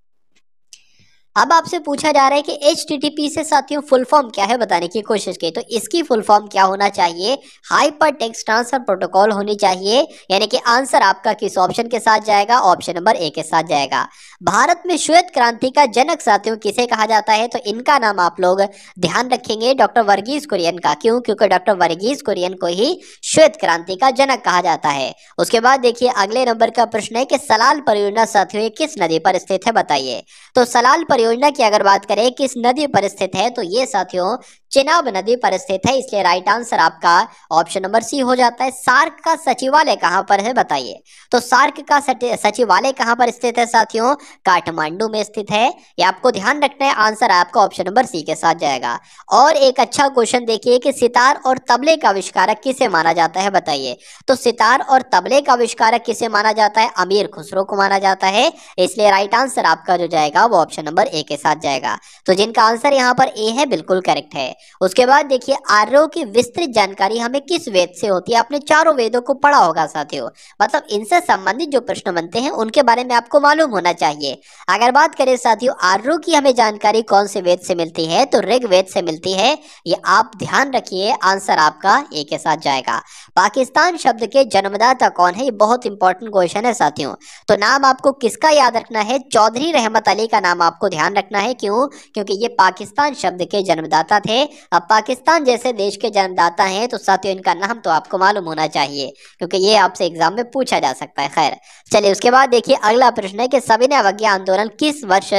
अब आपसे पूछा जा रहा है कि HTTP से साथियों फुल फॉर्म क्या है, बताने की कोशिश की। तो इसकी फुल फॉर्म क्या होना चाहिए? हाइपर टेक्स्ट ट्रांसफर प्रोटोकॉल होनी चाहिए। यानी कि आंसर आपका किस ऑप्शन के साथ जाएगा? ऑप्शन नंबर ए के साथ जाएगा। भारत में श्वेत क्रांति का जनक साथियों किसे कहा जाता है? तो इनका नाम आप लोग ध्यान रखेंगे डॉक्टर वर्गीज कुरियन का। क्यों? क्योंकि डॉक्टर वर्गीज कुरियन को ही श्वेत क्रांति का जनक कहा जाता है। उसके बाद देखिए अगले नंबर का प्रश्न है कि सलाल परियोजना साथियों किस नदी पर स्थित है, बताइए। तो सलाल परियोजना की अगर बात करें किस नदी पर स्थित है, तो ये साथियों चिनाब नदी पर स्थित है, इसलिए राइट आंसर आपका ऑप्शन नंबर सी हो जाता है। सार्क का सचिवालय कहां पर है, बताइए। तो सार्क का सचिवालय कहां पर स्थित है साथियों? काठमांडू में स्थित है। ये आपको ध्यान रखना है। आंसर आपका ऑप्शन नंबर सी के साथ जाएगा। और एक अच्छा क्वेश्चन देखिए कि सितार और तबले का आविष्कारक किसे माना जाता है, बताइए। तो सितार और तबले का आविष्कारक किसे माना जाता है? अमीर खुसरो को माना जाता है, इसलिए राइट आंसर आपका जो जाएगा वो ऑप्शन नंबर ए के साथ जाएगा। तो जिनका आंसर यहाँ पर ए है बिल्कुल करेक्ट है। उसके बाद देखिए आर्यों की विस्तृत जानकारी हमें किस वेद से होती है? आपने चारों वेदों को पढ़ा होगा साथियों, मतलब इनसे संबंधित जो प्रश्न बनते हैं उनके बारे में आपको मालूम होना चाहिए। अगर बात करें साथियों आर्यों की हमें जानकारी कौन से वेद से मिलती है, तो ऋग्वेद से मिलती है। ये आप ध्यान रखिए। आंसर आपका ए के साथ जाएगा। पाकिस्तान शब्द के जन्मदाता कौन है? ये बहुत इंपॉर्टेंट क्वेश्चन है साथियों। तो नाम आपको किसका याद रखना है? चौधरी रहमत अली का नाम आपको ध्यान रखना है। क्यों? क्योंकि ये पाकिस्तान शब्द के जन्मदाता थे। अब पाकिस्तान जैसे देश के जन्मदाता हैं तो साथियों इनका नाम तो आपको मालूम होना चाहिए, क्योंकि ये आपसे एग्जाम में पूछा जा सकता है। खैर चलिए उसके बाद देखिए अगला प्रश्न है कि सविनय अवज्ञा आंदोलन किस वर्ष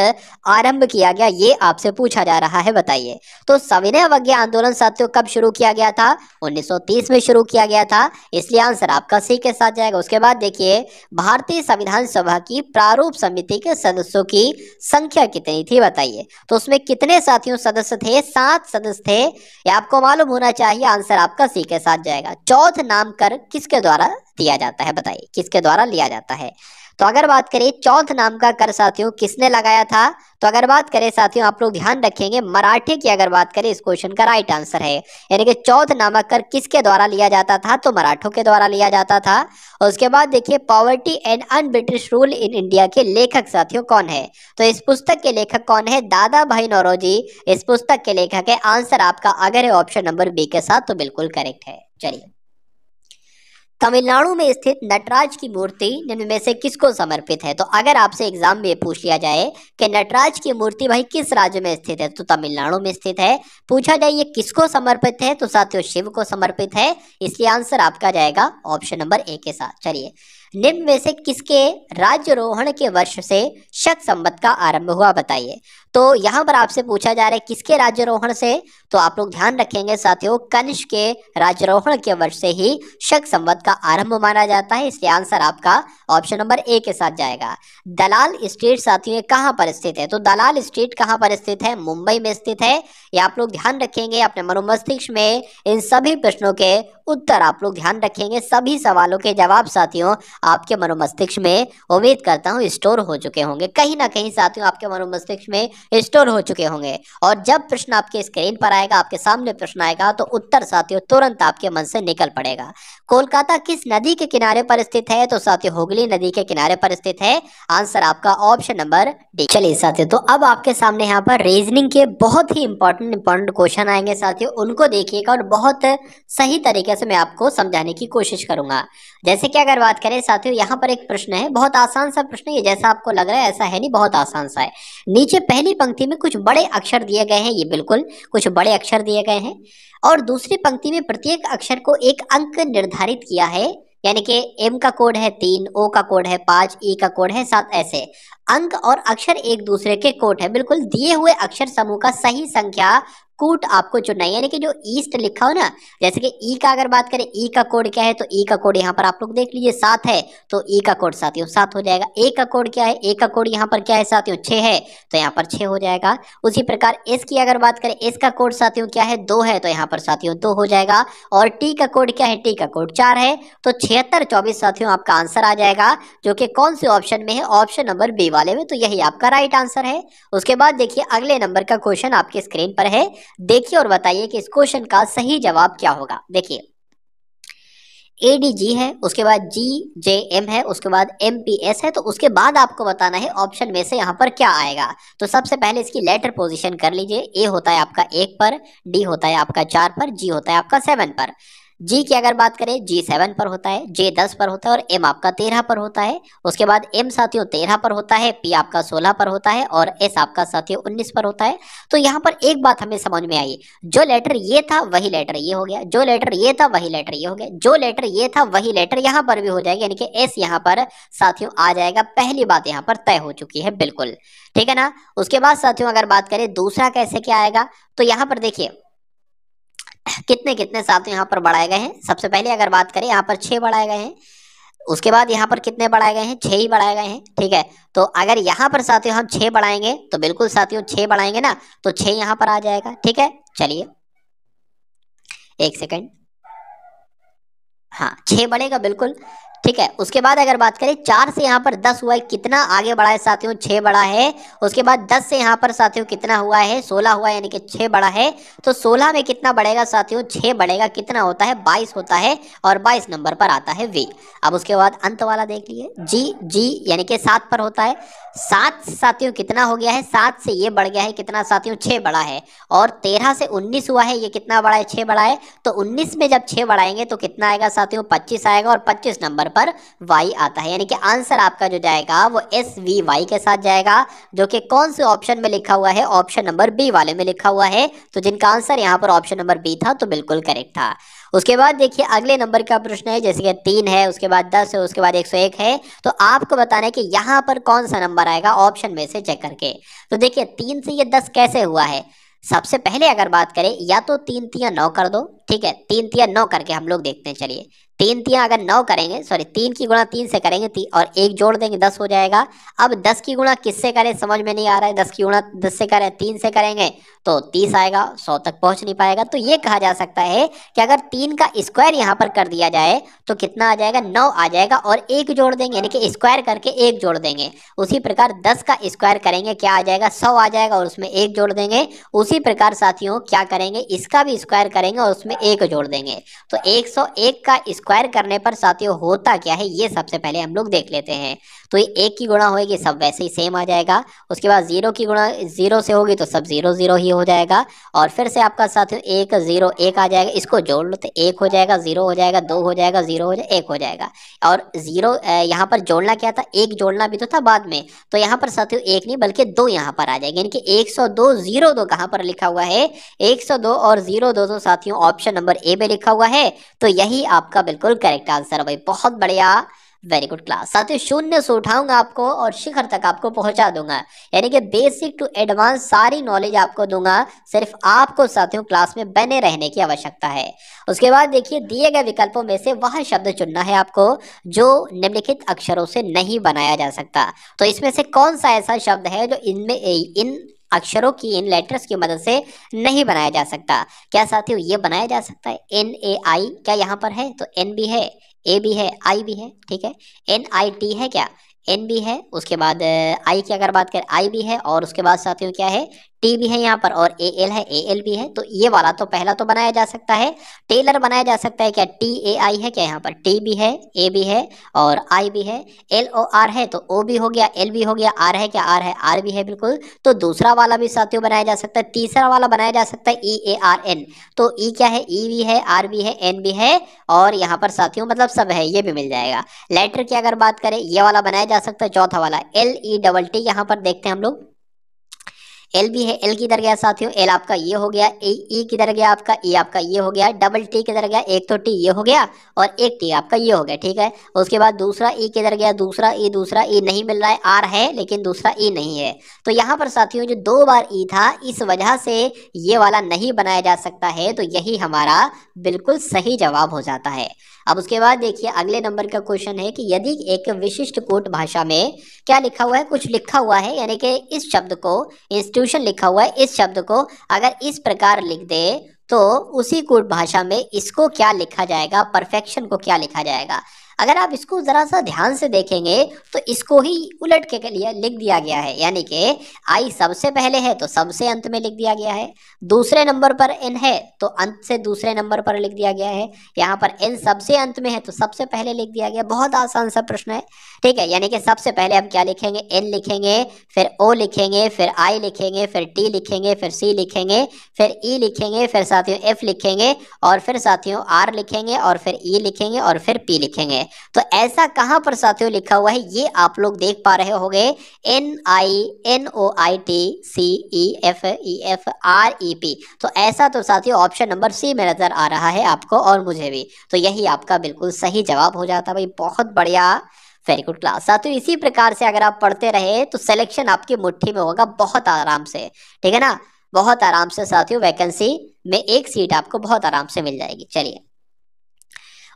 आरंभ किया गया? ये आपसे पूछा जा रहा है, बताइए। तो सविनय अवज्ञा आंदोलन साथियों कब शुरू किया गया था? 1930 में शुरू किया गया था, इसलिए आंसर आपका सी के साथ जाएगा। उसके बाद देखिए भारतीय संविधान सभा की प्रारूप समिति के सदस्यों की संख्या कितनी थी, बताइए। तो उसमें कितने साथियों सदस्य थे? 7 सदस्य थे। ये आपको मालूम होना चाहिए। आंसर आपका सी के साथ जाएगा। चौथ नाम कर किसके द्वारा दिया जाता है, बताइए, किसके द्वारा लिया जाता है? तो अगर बात करें चौथ नाम का कर साथियों किसने लगाया था? तो अगर बात करें साथियों आप लोग ध्यान रखेंगे मराठे की अगर बात करें इस क्वेश्चन का राइट आंसर है। यानी कि चौथ नामक कर किसके द्वारा लिया जाता था? तो मराठों के द्वारा लिया जाता था। और उसके बाद देखिए poverty and un British rule in India के लेखक साथियों कौन है? तो इस पुस्तक के लेखक कौन है? दादा भाई नौरोजी इस पुस्तक के लेखक है। आंसर आपका अगर है ऑप्शन नंबर बी के साथ तो बिल्कुल करेक्ट है। चलिए तमिलनाडु में स्थित नटराज की मूर्ति निम्न में से किसको समर्पित है? तो अगर आपसे एग्जाम में पूछ लिया जाए कि नटराज की मूर्ति भाई किस राज्य में स्थित है, तो तमिलनाडु में स्थित है। पूछा जाए ये किसको समर्पित है, तो साथियों शिव को समर्पित है, इसलिए आंसर आपका जाएगा ऑप्शन नंबर ए के साथ। चलिए, निम्न में से किसके राज्यारोहण के वर्ष से शक संवत का आरंभ हुआ, बताइए। तो यहाँ पर आपसे पूछा जा रहा है किसके राज्यारोहण से, तो आप लोग ध्यान रखेंगे साथियों, कनिष्क के राज्यारोहण के वर्ष से ही शक संवत का आरंभ माना जाता है, इसलिए आंसर आपका ऑप्शन नंबर ए के साथ जाएगा। दलाल स्टेट साथियों कहाँ पर स्थित है, तो दलाल स्टेट कहाँ पर स्थित है? मुंबई में स्थित है। ये आप लोग ध्यान रखेंगे अपने मनोमस्तिष्क में, इन सभी प्रश्नों के उत्तर आप लोग ध्यान रखेंगे, सभी सवालों के जवाब साथियों आपके मनोमस्तिष्क में उम्मीद करता हूँ स्टोर हो चुके होंगे, कहीं ना कहीं साथियों आपके मनोमस्तिष्क में स्टोर हो चुके होंगे। और जब प्रश्न आपके स्क्रीन पर आएगा, आपके सामने प्रश्न आएगा, तो उत्तर साथियों तुरंत आपके मन से निकल पड़ेगा। कोलकाता किस नदी के किनारे पर स्थित है, तो साथियों हुगली नदी के किनारे पर स्थित है, आंसर आपका ऑप्शन नंबर डी। चलिए साथियों, तो अब आपके सामने यहाँ पर रीजनिंग के बहुत ही इंपॉर्टेंट क्वेश्चन आएंगे साथियों, उनको देखिएगा और बहुत सही तरीके से मैं आपको समझाने की कोशिश करूंगा। जैसे कि अगर बात करें साथियों, यहाँ पर एक प्रश्न है, बहुत आसान सा प्रश्न है, जैसा आपको लग रहा है ऐसा है नहीं, बहुत आसान सा है। नीचे पहली पंक्ति में कुछ बड़े अक्षर दिए गए हैं, ये बिल्कुल कुछ बड़े अक्षर दिए गए हैं, और दूसरी पंक्ति में प्रत्येक अक्षर को एक अंक निर्धारित किया है, यानी कि एम का कोड है 3, ओ का कोड है 5, ई का कोड है 7, ऐसे अंक और अक्षर एक दूसरे के कोड है। बिल्कुल दिए हुए अक्षर समूह का सही संख्या कूट आपको चुनना है, यानी कि जो ईस्ट लिखा हो ना, जैसे कि ई का अगर बात करें, ई का कोड क्या है, तो ई का कोड यहाँ पर आप लोग देख लीजिए 7 है, तो ई का कोड साथियों 7 हो जाएगा। ए का कोड क्या है, ए का कोड यहाँ पर क्या है साथियों 6 है, तो यहाँ पर 6 हो जाएगा। उसी प्रकार एस की अगर बात करें, एस का कोड साथियों क्या है 2 है, तो यहाँ पर साथियों 2 हो जाएगा। और टी का कोड क्या है, टी का कोड 4 है, तो 7624 साथियों आपका आंसर आ जाएगा, जो कि कौन से ऑप्शन में है, ऑप्शन नंबर बी वाले में, तो यही आपका राइट आंसर है। उसके बाद देखिए अगले नंबर का क्वेश्चन आपके स्क्रीन पर है, देखिए और बताइए कि इस क्वेश्चन का सही जवाब क्या होगा। देखिए एडीजी है, उसके बाद जीजेएम है, उसके बाद एमपीएस है, तो उसके बाद आपको बताना है ऑप्शन में से यहाँ पर क्या आएगा। तो सबसे पहले इसकी लेटर पोजीशन कर लीजिए, ए होता है आपका 1 पर, डी होता है आपका 4 पर, जी होता है आपका 7 पर। जी की अगर बात करें, जी 7 पर होता है, जे 10 पर होता है, और एम आपका 13 पर होता है। उसके बाद एम साथियों 13 पर होता है, पी आपका 16 पर होता है, और एस आपका साथियों 19 पर होता है। तो यहाँ पर एक बात हमें समझ में आई, जो लेटर ये था वही लेटर ये हो गया, जो लेटर ये था वही लेटर ये हो गया, जो लेटर ये था वही लेटर यहाँ पर भी हो जाएगा, यानी कि एस यहाँ पर साथियों आ जाएगा। पहली बात यहाँ पर तय हो चुकी है, बिल्कुल ठीक है ना। उसके बाद साथियों अगर बात करें दूसरा कैसे क्या आएगा, तो यहाँ पर देखिए कितने कितने साथियों यहाँ पर बढ़ाए गए हैं। सबसे पहले अगर बात करें यहाँ पर 6 बढ़ाए गए हैं, उसके बाद यहाँ पर कितने बढ़ाए गए हैं, 6 ही बढ़ाए गए हैं, ठीक है। तो अगर यहाँ पर साथियों हम 6 बढ़ाएंगे, तो बिल्कुल साथियों 6 बढ़ाएंगे ना, तो 6 यहाँ पर आ जाएगा, ठीक है। चलिए एक सेकंड, हाँ 6 बढ़ेगा बिल्कुल, ठीक है। उसके बाद अगर बात करें 4 से यहाँ पर 10 हुआ है, कितना आगे बढ़ा है साथियों, 6 बढ़ा है। उसके बाद 10 से यहाँ पर साथियों कितना हुआ है, 16 हुआ है, यानी कि 6 बढ़ा है। तो 16 में कितना बढ़ेगा साथियों, 6 बढ़ेगा, कितना होता है 22 होता है, और 22 नंबर पर आता है वी। अब उसके बाद अंत वाला देख लिए, जी जी यानी कि 7 पर होता है। 7 साथियों कितना हो गया है, 7 से ये बढ़ गया है कितना साथियों, 6 बढ़ा है। और 13 से 19 हुआ है, ये कितना बढ़ा है, 6 बढ़ा है। तो 19 में जब 6 बढ़ाएंगे तो कितना आएगा साथियों, 25 आएगा, और 25 नंबर पर y आता है, यानी कि आंसर आपका जो जाएगा वो SVY के साथ जाएगा, जो कि कौन से ऑप्शन में लिखा हुआ है, ऑप्शन नंबर बी वाले में लिखा हुआ है। तो जिनका आंसर यहाँ पर ऑप्शन नंबर बी था, तो बिल्कुल करेक्ट था। उसके बाद देखिए अगले नंबर का प्रश्न है, जैसे कि 3 है, उसके बाद 10 है, उसके बाद 101 है। तो आपको बताना है कि यहाँ पर कौन सा नंबर आएगा ऑप्शन में से चेक करके। तो देखिए 3 से ये 10 कैसे हुआ है, सबसे पहले अगर बात करें, या तो 3 तिया 9 कर दो, ठीक है, 3 तिया 9 करके हम लोग देखते हैं। चलिए 3 तिया अगर 9 करेंगे, सॉरी 3 की गुणा 3 से करेंगे, और 1 जोड़ देंगे 10 हो जाएगा। अब 10 की गुणा किससे करें समझ में नहीं आ रहा है, 10 की गुणा 10 से करें, 3 से करेंगे तो 30 आएगा, 100 तक पहुंच नहीं पाएगा। तो ये कहा जा सकता है कि अगर 3 का स्क्वायर यहाँ पर कर दिया जाए तो कितना आ जाएगा, 9 आ जाएगा, और 1 जोड़ देंगे, यानी कि स्क्वायर करके 1 जोड़ देंगे। उसी प्रकार 10 का स्क्वायर करेंगे, क्या आ जाएगा, 100 आ जाएगा, और उसमें 1 जोड़ देंगे। उसी प्रकार साथियों क्या करेंगे, इसका भी स्क्वायर करेंगे और उसमें 1 जोड़ देंगे। तो 101 का स्क्वायर करने पर साथियों होता क्या है ये सबसे पहले हम लोग देख लेते हैं। तो ये 1 की गुणा होगी सब वैसे ही सेम आ जाएगा। उसके बाद 0 की गुणा 0 से होगी तो सब 0 0 ही हो जाएगा। और फिर से आपका साथियों 1 0 1 आ जाएगा, इसको जोड़ लो तो 1 हो जाएगा, 0 हो जाएगा, 2 हो जाएगा, 0 हो जाएगा, 1 हो जाएगा। और 0 यहाँ पर जोड़ना क्या था, 1 जोड़ना भी तो था बाद में। तो यहाँ पर साथियों 1 नहीं बल्कि 2 यहाँ पर आ जाएगा, यानी कि 102 02 कहाँ पर लिखा हुआ है, 102 और 02 तो साथियों ऑप्शन नंबर ए में लिखा हुआ है। तो यही आपका बिल्कुल करेक्ट आंसर है भाई, बहुत बढ़िया, वेरी गुड क्लास। साथियों शून्य से उठाऊंगा आपको और शिखर तक आपको पहुंचा दूंगा, यानी कि बेसिक टू एडवांस सारी नॉलेज आपको दूंगा। सिर्फ आपको साथियों क्लास में बने रहने की आवश्यकता है। उसके बाद देखिए दिए गए विकल्पों में से वह शब्द चुनना है आपको जो निम्नलिखित अक्षरों से नहीं बनाया जा सकता। तो इसमें से कौन सा ऐसा शब्द है जो इनमें इन अक्षरों की, इन लेटर्स की मदद से नहीं बनाया जा सकता। क्या साथियों ये बनाया जा सकता है NAI, क्या यहाँ पर है? तो N भी है, A भी है, I भी है, ठीक है। NIT है क्या? N भी है। उसके बाद I की अगर बात करें I भी है, और उसके बाद साथियों क्या है T भी है यहाँ पर, और AL है, AL भी है। तो ये वाला तो पहला तो बनाया जा सकता है। टेलर बनाया जा सकता है क्या? TAI है क्या यहाँ पर? T भी है, A भी है और I भी है। LOR है तो O भी हो गया, L भी हो गया, R है क्या? R है, R भी है बिल्कुल। तो दूसरा वाला भी साथियों बनाया जा सकता है। तीसरा वाला बनाया जा सकता है EARN। तो E क्या है? E भी है, R भी है, N भी है, और यहाँ पर साथियों मतलब सब है, ये भी मिल जाएगा। लेटर की अगर बात करें ये वाला बनाया जा सकता है। चौथा वाला LETT, यहाँ पर देखते हैं हम लोग, एल भी है, एल किधर गया साथियों? एल आपका ये हो गया, ई किधर गया आपका? ई आपका ये हो गया, डबल टी किधर गया? एक तो टी ये हो गया और एक टी आपका ये हो गया, ठीक है। उसके बाद दूसरा ई किधर गया? दूसरा ई नहीं मिल रहा है, आर है लेकिन दूसरा ई नहीं है। तो यहाँ पर साथियों जो 2 बार ई था इस वजह से ये वाला नहीं बनाया जा सकता है। तो यही हमारा बिल्कुल सही जवाब हो जाता है। अब उसके बाद देखिए अगले नंबर का क्वेश्चन है कि यदि एक विशिष्ट कोट भाषा में क्या लिखा हुआ है, कुछ लिखा हुआ है, यानी कि इस शब्द को, इंस्टीट्यूशन लिखा हुआ है, इस शब्द को अगर इस प्रकार लिख दे तो उसी कोट भाषा में इसको क्या लिखा जाएगा, परफेक्शन को क्या लिखा जाएगा। अगर आप इसको जरा सा ध्यान से देखेंगे तो इसको ही उलट के लिए लिख दिया गया है, यानी कि आई सबसे पहले है तो सबसे अंत में लिख दिया गया है। दूसरे नंबर पर एन है तो अंत से दूसरे नंबर पर लिख दिया गया है। यहाँ पर एन सबसे अंत में है तो सबसे पहले लिख दिया गया। बहुत आसान सा प्रश्न है, ठीक है। यानी कि सबसे पहले हम क्या लिखेंगे? एन लिखेंगे, फिर ओ लिखेंगे, फिर आई लिखेंगे, फिर टी लिखेंगे, फिर सी लिखेंगे, फिर ई लिखेंगे, फिर साथियों एफ लिखेंगे, और फिर साथियों आर लिखेंगे, और फिर ई लिखेंगे, और फिर पी लिखेंगे। तो ऐसा कहां पर साथियों लिखा हुआ है ये आप लोग देख पा रहे होंगे, NINOITCEFEFREP। तो ऐसा तो साथियों ऑप्शन नंबर सी में नजर आ रहा है आपको और मुझे भी। तो यही आपका बिल्कुल सही जवाब हो जाता भाई, बहुत बढ़िया, वेरी गुड क्लास। साथियों इसी प्रकार से अगर आप पढ़ते रहे तो सिलेक्शन आपकी मुट्ठी में होगा बहुत आराम से, ठीक है ना। बहुत आराम से साथियों वैकेंसी में एक सीट आपको बहुत आराम से मिल जाएगी। चलिए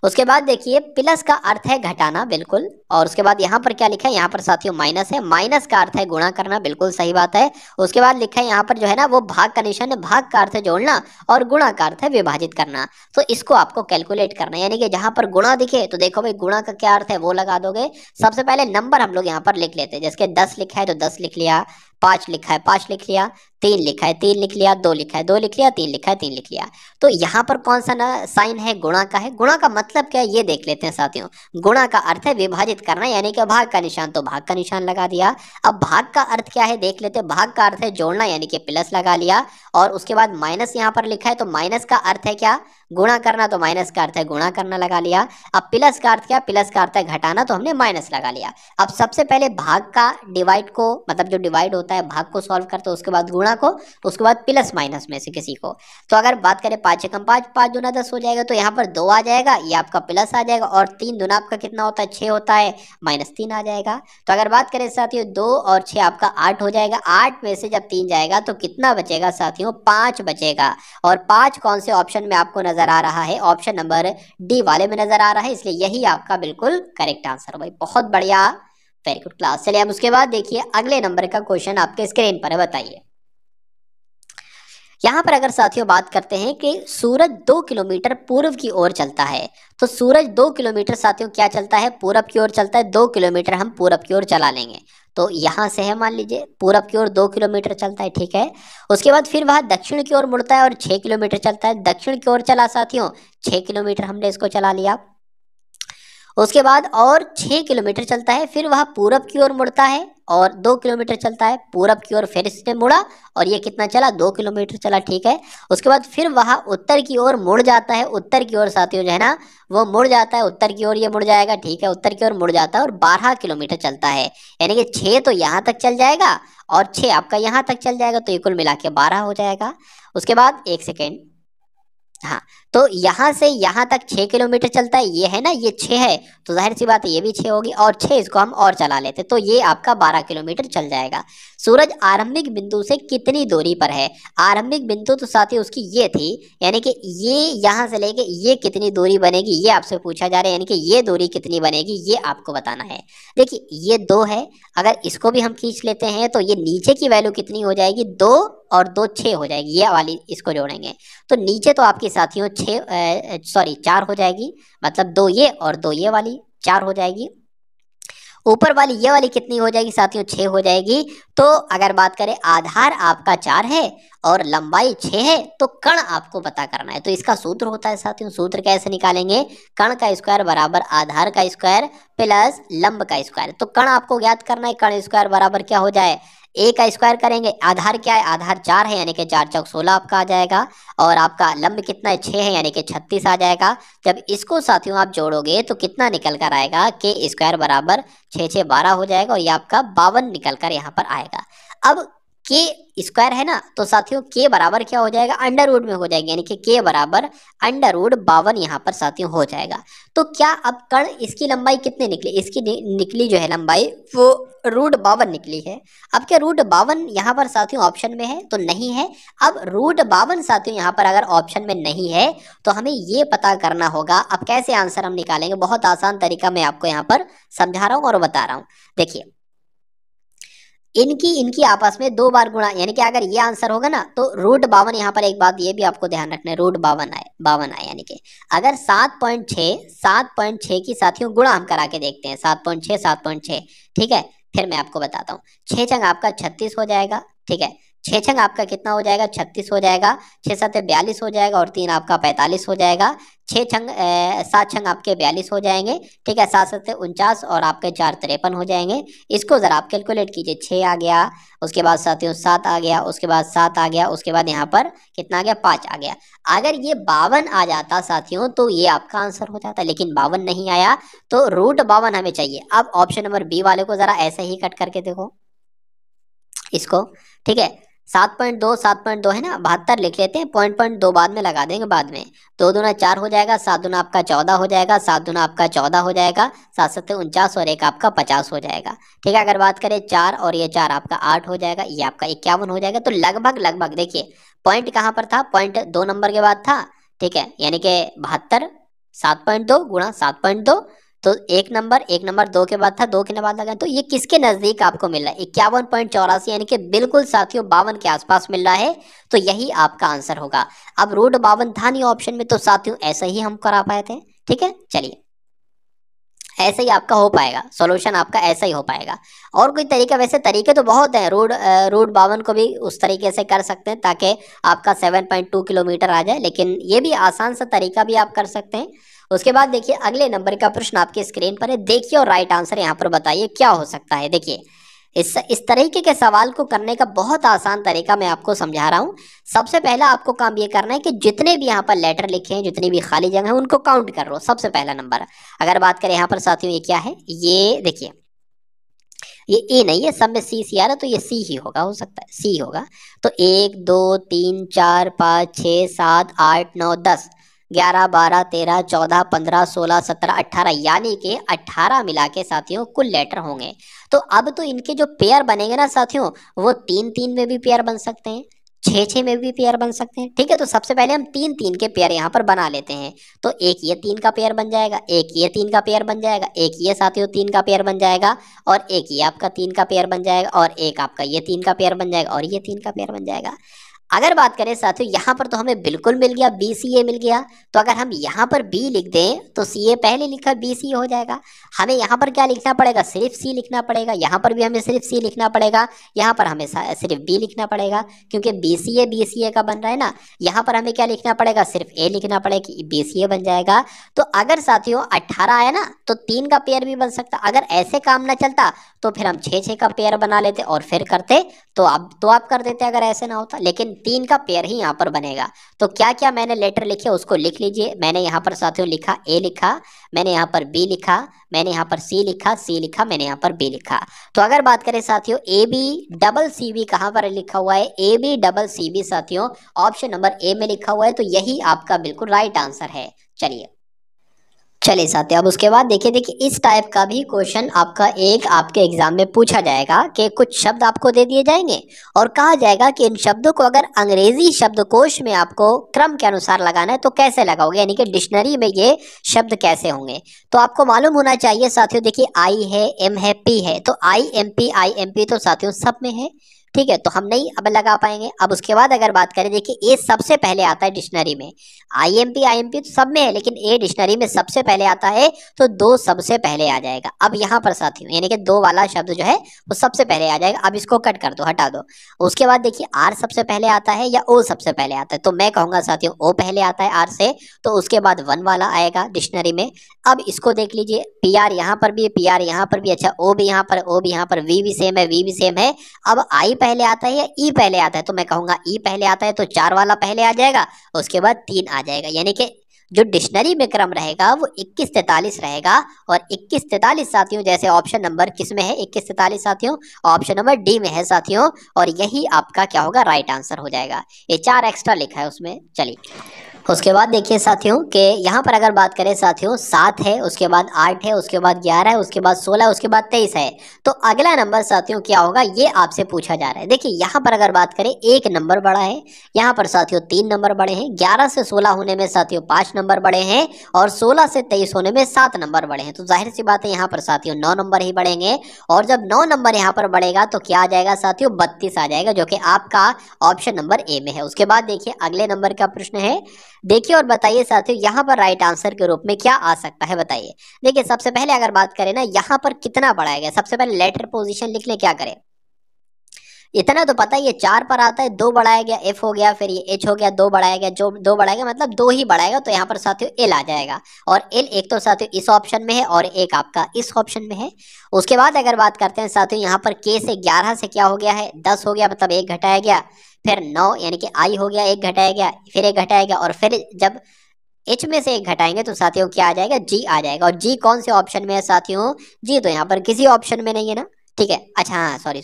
उसके बाद देखिए प्लस का अर्थ है घटाना, बिल्कुल। और उसके बाद यहाँ पर क्या लिखा है? यहाँ पर साथियों माइनस है, माइनस का अर्थ है गुणा करना, बिल्कुल सही बात है। उसके बाद लिखा है यहाँ पर जो है ना वो भाग का निशान है, भाग का अर्थ है जोड़ना और गुणा का अर्थ है विभाजित करना। तो इसको आपको कैलकुलेट करना है, यानी कि जहाँ पर गुणा दिखे तो देखो भाई गुणा का क्या अर्थ है वो लगा दोगे। सबसे पहले नंबर हम लोग यहाँ पर लिख लेते हैं, जैसे 10 लिखा है तो 10 लिख लिया, 5 लिखा है 5 लिख लिया, 3 लिखा है 3 लिख लिया, 2 लिखा है 2 लिख लिया, 3 लिखा है 3 लिख लिया। तो यहाँ पर कौन सा ना साइन है? गुणा का है। गुणा का मतलब क्या है ये देख लेते हैं साथियों। गुणा का अर्थ है विभाजित करना, यानी कि भाग का निशान, तो भाग का निशान लगा दिया। अब भाग का अर्थ क्या है देख लेते हैं। भाग का अर्थ है जोड़ना, यानी कि प्लस लगा लिया। और उसके बाद माइनस यहाँ पर लिखा है तो माइनस का अर्थ है क्या? गुणा करना, तो माइनस का अर्थ है गुणा करना लगा लिया। अब प्लस का अर्थ क्या? प्लस का अर्थ है घटाना, तो हमने माइनस लगा लिया। अब सबसे पहले भाग का डिवाइड को, मतलब जो डिवाइड होता है भाग को सॉल्व करते, उसके बाद गुणा को, उसके बाद प्लस माइनस में से किसी को। तो अगर बात करें 5 एकम 5, 5 दूना 10 हो जाएगा, तो यहाँ पर 2 आ जाएगा, ये आपका प्लस आ जाएगा, और 3 दूना आपका कितना होता है? 6 होता है, -3 आ जाएगा। तो अगर बात करें साथियों 2 और 6 आपका 8 हो जाएगा। 8 में से जब 3 जाएगा तो कितना बचेगा साथियों? 5 बचेगा। और 5 कौन से ऑप्शन में आपको नजर आ रहा है? ऑप्शन नंबर डी वाले में नजर आ रहा है, इसलिए यही आपका बिल्कुल करेक्ट आंसर भाई, बहुत बढ़िया, वेरी गुड क्लास। चलिए अब उसके बाद देखिए अगले नंबर का क्वेश्चन आपके स्क्रीन पर है, बताइए। यहाँ पर अगर साथियों बात करते हैं कि सूरज 2 किलोमीटर पूर्व की ओर चलता है, तो सूरज 2 किलोमीटर साथियों क्या चलता है? पूरब की ओर चलता है। 2 किलोमीटर हम पूरब की ओर चला लेंगे, तो यहाँ से है मान लीजिए पूरब की ओर 2 किलोमीटर चलता है, ठीक है। उसके बाद फिर वह दक्षिण की ओर मुड़ता है और 6 किलोमीटर चलता है। दक्षिण की ओर चला साथियों 6 किलोमीटर, हमने इसको चला लिया। उसके बाद और 6 किलोमीटर चलता है, फिर वह पूरब की ओर मुड़ता है और 2 किलोमीटर चलता है पूरब की ओर, फिर इसने मुड़ा और ये कितना चला, 2 किलोमीटर चला, ठीक है। उसके बाद फिर वह उत्तर की ओर मुड़ जाता है, उत्तर की ओर साथियों जो है ना वो मुड़ जाता है, उत्तर की ओर ये मुड़ जाएगा, ठीक है, उत्तर की ओर मुड़ जाता है और 12 किलोमीटर चलता है, यानी कि 6 तो यहाँ तक चल जाएगा और 6 आपका यहाँ तक चल जाएगा, तो ये कुल मिला के 12 हो जाएगा। उसके बाद एक सेकेंड, हाँ, तो यहाँ से यहाँ तक 6 किलोमीटर चलता है, ये है ना, ये 6 है, तो जाहिर सी बात है ये भी 6 होगी और 6 इसको हम और चला लेते, तो ये आपका 12 किलोमीटर चल जाएगा। सूरज आरंभिक बिंदु से कितनी दूरी पर है? आरंभिक बिंदु तो साथी उसकी ये थी, यानी कि ये यहाँ से लेके ये कितनी दूरी बनेगी ये आपसे पूछा जा रहा है, यानी कि ये दूरी कितनी बनेगी ये आपको बताना है। देखिए ये 2 है, अगर इसको भी हम खींच लेते हैं तो ये नीचे की वैल्यू कितनी हो जाएगी, 2 और 2 6 हो जाएगी, ये वाली इसको जोड़ेंगे तो नीचे तो आपकी साथियों 4 हो जाएगी, मतलब 2 ये और 2 ये वाली 4 हो जाएगी। ऊपर वाली ये वाली कितनी हो जाएगी साथियों, 6 हो जाएगी। तो अगर बात करें आधार आपका 4 है और लंबाई 6 है, तो कण आपको पता करना है, तो इसका सूत्र होता है साथियों, सूत्र कैसे निकालेंगे, कण का स्क्वायर बराबर आधार का स्क्वायर प्लस लंब का स्क्वायर। तो कण आपको ज्ञात करना है, कण स्क्वायर बराबर क्या हो जाए, ए का स्क्वायर करेंगे, आधार क्या है, आधार 4 है, यानी कि 4 चौक 16 आपका आ जाएगा, और आपका लंब कितना है, 6 है, यानी कि 36 आ जाएगा। जब इसको साथियों आप जोड़ोगे तो कितना निकल कर आएगा, के स्क्वायर बराबर 6 6 12 हो जाएगा और ये आपका 52 निकल कर यहाँ पर आएगा। अब के स्क्वायर है ना, तो साथियों के बराबर क्या हो जाएगा, अंडर रूट में हो जाएगा, यानी कि के बराबर अंडर रूट 52 यहाँ पर साथियों हो जाएगा। तो क्या अब कण इसकी लंबाई कितनी निकली, इसकी निकली जो है लंबाई वो √52 निकली है। अब क्या √52 यहाँ पर साथियों ऑप्शन में है, तो नहीं है। अब √52 साथियों यहाँ पर अगर ऑप्शन में नहीं है तो हमें ये पता करना होगा, अब कैसे आंसर हम निकालेंगे, बहुत आसान तरीका मैं आपको यहाँ पर समझा रहा हूँ और बता रहा हूँ। देखिए इनकी इनकी आपस में 2 बार गुणा, यानी कि अगर ये आंसर होगा ना तो √52, यहाँ पर एक बात ये भी आपको ध्यान रखना है, √52 आए, यानी कि अगर 7.6 की साथियों गुणा हम करा के देखते हैं, 7.6, ठीक है, फिर मैं आपको बताता हूँ। 6 छंग आपका 36 हो जाएगा, ठीक है, 6 छंग आपका कितना हो जाएगा, 36 हो जाएगा, 6 7 42 हो जाएगा और 3 आपका 45 हो जाएगा, 7 छंग आपके 42 हो जाएंगे, ठीक है, 7 7 49 और आपके 4 53 हो जाएंगे। इसको जरा आप कैलकुलेट कीजिए, 6 आ गया, उसके बाद साथियों 7 आ गया, उसके बाद 7 आ गया, उसके बाद यहाँ पर कितना आ गया, 5 आ गया। अगर ये 52 आ जाता साथियों तो ये आपका आंसर हो जाता, लेकिन 52 नहीं आया, तो √52 हमें चाहिए। अब ऑप्शन नंबर बी वाले को जरा ऐसे ही कट करके देखो इसको, ठीक है, 7.2 है ना, 72 लिख लेते हैं, पॉइंट 2 बाद में लगा देंगे, बाद में 2 दूना 4 हो जाएगा, 7 दूना आपका 14 हो जाएगा, 7 दूना आपका 14 हो जाएगा, 7 7 49 और 1 आपका 50 हो जाएगा, ठीक है। अगर बात करें 4 और ये 4 आपका 8 हो जाएगा, ये आपका 51 हो जाएगा। तो लगभग देखिए पॉइंट कहाँ पर था, पॉइंट 2 नंबर के बाद था, ठीक है, यानी कि 72, 7.2 गुणा 7.2, तो एक नंबर 2 के बाद था, 2 के बाद लगा, तो ये किसके नजदीक आपको मिल रहा है, 51.84, यानी कि बिल्कुल साथियों 52 के आसपास मिल रहा है, तो यही आपका आंसर होगा। अब √52 था नहीं ऑप्शन में, तो साथियों ऐसा ही हम करा पाए थे, ठीक है। चलिए ऐसे ही आपका हो पाएगा, सॉल्यूशन आपका ऐसा ही हो पाएगा। और कोई तरीका, वैसे तरीके तो बहुत हैं, √52 को भी उस तरीके से कर सकते हैं ताकि आपका 7.2 किलोमीटर आ जाए, लेकिन ये भी आसान सा तरीका भी आप कर सकते हैं। उसके बाद देखिए अगले नंबर का प्रश्न आपकी स्क्रीन पर है, देखिए और राइट आंसर यहाँ पर बताइए क्या हो सकता है। देखिए इस तरीके के सवाल को करने का बहुत आसान तरीका मैं आपको समझा रहा हूँ। सबसे पहला आपको काम ये करना है कि जितने भी यहाँ पर लेटर लिखे हैं, जितनी भी खाली जगह है, उनको काउंट कर लो, सबसे पहला नंबर। अगर बात करें यहाँ पर साथियों, ये क्या है, ये देखिए ये ए नहीं है, सब में सी आ रहा, तो ये सी ही होगा, हो सकता है सी होगा। तो 1 2 3 4 5 6 7 8 9 10 11 12 13 14 15 16 17 18, यानी कि 18 मिला के साथियों कुल लेटर होंगे। तो अब तो इनके जो पेयर बनेंगे ना साथियों, वो 3 3 में भी पेयर बन सकते हैं, 6 6 में भी पेयर बन सकते हैं, ठीक है। तो सबसे पहले हम 3 3 के पेयर यहाँ पर बना लेते हैं। तो एक ये 3 का पेयर बन जाएगा, एक ये 3 का पेयर बन जाएगा, एक ये साथियों 3 का पेयर बन जाएगा, और एक ये आपका 3 का पेयर बन जाएगा, और एक आपका ये 3 का पेयर बन जाएगा, और ये 3 का पेयर बन जाएगा। अगर बात करें साथियों यहाँ पर तो हमें बिल्कुल मिल गया, BCA मिल गया। तो अगर हम यहाँ पर B लिख दें तो CA पहले लिखा BC हो जाएगा। हमें यहाँ पर क्या लिखना पड़ेगा, सिर्फ C लिखना पड़ेगा। यहाँ पर भी हमें सिर्फ C लिखना पड़ेगा, यहाँ पर हमें सिर्फ B लिखना पड़ेगा, क्योंकि BCA BCA का बन रहा है ना। यहाँ पर हमें क्या लिखना पड़ेगा, सिर्फ A लिखना पड़ेगा कि BCA बन जाएगा। तो अगर साथियों 18 आया ना तो 3 का पेयर भी बन सकता। अगर ऐसे काम ना चलता तो फिर हम 6 का पेयर बना लेते और फिर करते। तो आप कर देते अगर ऐसे ना होता, लेकिन 3 का पेयर ही यहाँ पर बनेगा। तो क्या क्या मैंने लेटर लिखे उसको लिख लीजिए। मैंने यहाँ पर साथियों लिखा A लिखा, मैंने यहाँ पर B लिखा, मैंने यहाँ पर C लिखा, C लिखा, मैंने यहाँ पर B लिखा। तो अगर बात करें साथियों AB CB कहाँ पर लिखा हुआ है, AB CB साथियों ऑप्शन नंबर A में लिखा हुआ है। तो यही आपका बिल्कुल राइट आंसर है। चलिए साथियों, अब उसके बाद देखिए इस टाइप का भी क्वेश्चन आपके एग्जाम में पूछा जाएगा कि कुछ शब्द आपको दे दिए जाएंगे और कहा जाएगा कि इन शब्दों को अगर अंग्रेजी शब्दकोश में आपको क्रम के अनुसार लगाना है तो कैसे लगाओगे, यानी कि डिक्शनरी में ये शब्द कैसे होंगे। तो आपको मालूम होना चाहिए साथियों, देखिए I है, M है, P है, तो IMP तो साथियों सब में है, ठीक है, तो हम नहीं अब लगा पाएंगे। अब उसके बाद अगर बात करें, देखिए ए सबसे पहले आता है डिक्शनरी में, IMP तो सब में है, लेकिन ए डिक्शनरी में सबसे पहले आता है, तो 2 सबसे पहले आ जाएगा। अब यहाँ पर साथियों यानी कि 2 वाला शब्द जो है वो सबसे पहले आ जाएगा। अब इसको कट कर दो, हटा दो। उसके बाद देखिए आर सबसे पहले आता है या ओ सबसे पहले आता है, तो मैं कहूंगा साथियों ओ पहले आता है आर से, तो उसके बाद 1 वाला आएगा डिक्शनरी में। अब इसको देख लीजिए, PR यहाँ पर भी है, PR यहाँ पर भी, अच्छा ओ भी यहाँ पर, ओ भी यहाँ पर, वी भी सेम है, वी भी सेम है। अब आई पहले आता है या ई पहले आता है, तो मैं कहूंगा ई पहले आता है, तो 4 वाला पहले आ जाएगा, उसके बाद 3 आ जाएगा। यानी कि जो डिक्शनरी में क्रम रहेगा वो 2143 रहेगा। और 2143 साथियों जैसे ऑप्शन नंबर किस में है, 2143 साथियों ऑप्शन नंबर डी में है साथियों, और यही आपका क्या होगा, राइट आंसर हो जाएगा। ये 4 एक्स्ट्रा लिखा है उसमें। चलिए उसके बाद देखिए साथियों कि यहाँ पर अगर बात करें साथियों 7 है, उसके बाद 8 है, उसके बाद 11 है, उसके बाद 16 है, उसके बाद 23 है। तो अगला नंबर साथियों क्या होगा, ये आपसे पूछा जा रहा है। देखिए यहाँ पर अगर बात करें 1 नंबर बड़ा है, यहाँ पर साथियों 3 नंबर बड़े हैं, 11 से 16 होने में साथियों 5 नंबर बड़े हैं, और 16 से 23 होने में 7 नंबर बड़े हैं। तो जाहिर सी बात है यहाँ पर साथियों 9 नंबर ही बढ़ेंगे, और जब 9 नंबर यहाँ पर बढ़ेगा तो क्या आ जाएगा साथियों, 32 आ जाएगा, जो कि आपका ऑप्शन नंबर ए में है। उसके बाद देखिए अगले नंबर का प्रश्न है, देखिए और बताइए साथियों यहाँ पर राइट आंसर के रूप में क्या आ सकता है, बताइए। देखिए सबसे पहले अगर बात करें ना, यहाँ पर कितना बढ़ाया गया, सबसे पहले लेटर पोजीशन लिख ले, क्या करें, इतना तो पता है ये 4 पर आता है, 2 बढ़ाया गया, F हो गया, फिर ये H हो गया, 2 बढ़ाया गया, जो 2 बढ़ाएगा मतलब 2 ही बढ़ाएगा, तो यहाँ पर साथियों L आ जाएगा। और L एक तो साथियों इस ऑप्शन में है और एक आपका इस ऑप्शन में है। उसके बाद अगर बात करते हैं साथियों यहाँ पर K से 11 से क्या हो गया है, 10 हो गया, मतलब 1 घटाया गया, फिर 9 यानी कि I हो गया, 1 घटाया गया, फिर 1 घटाया गया, और फिर जब H में से 1 घटाएंगे तो साथियों क्या आ जाएगा, G आ जाएगा। और G कौन से ऑप्शन में है साथियों, G तो यहाँ पर किसी ऑप्शन में नहीं है ना, ठीक है, अच्छा हाँ सॉरी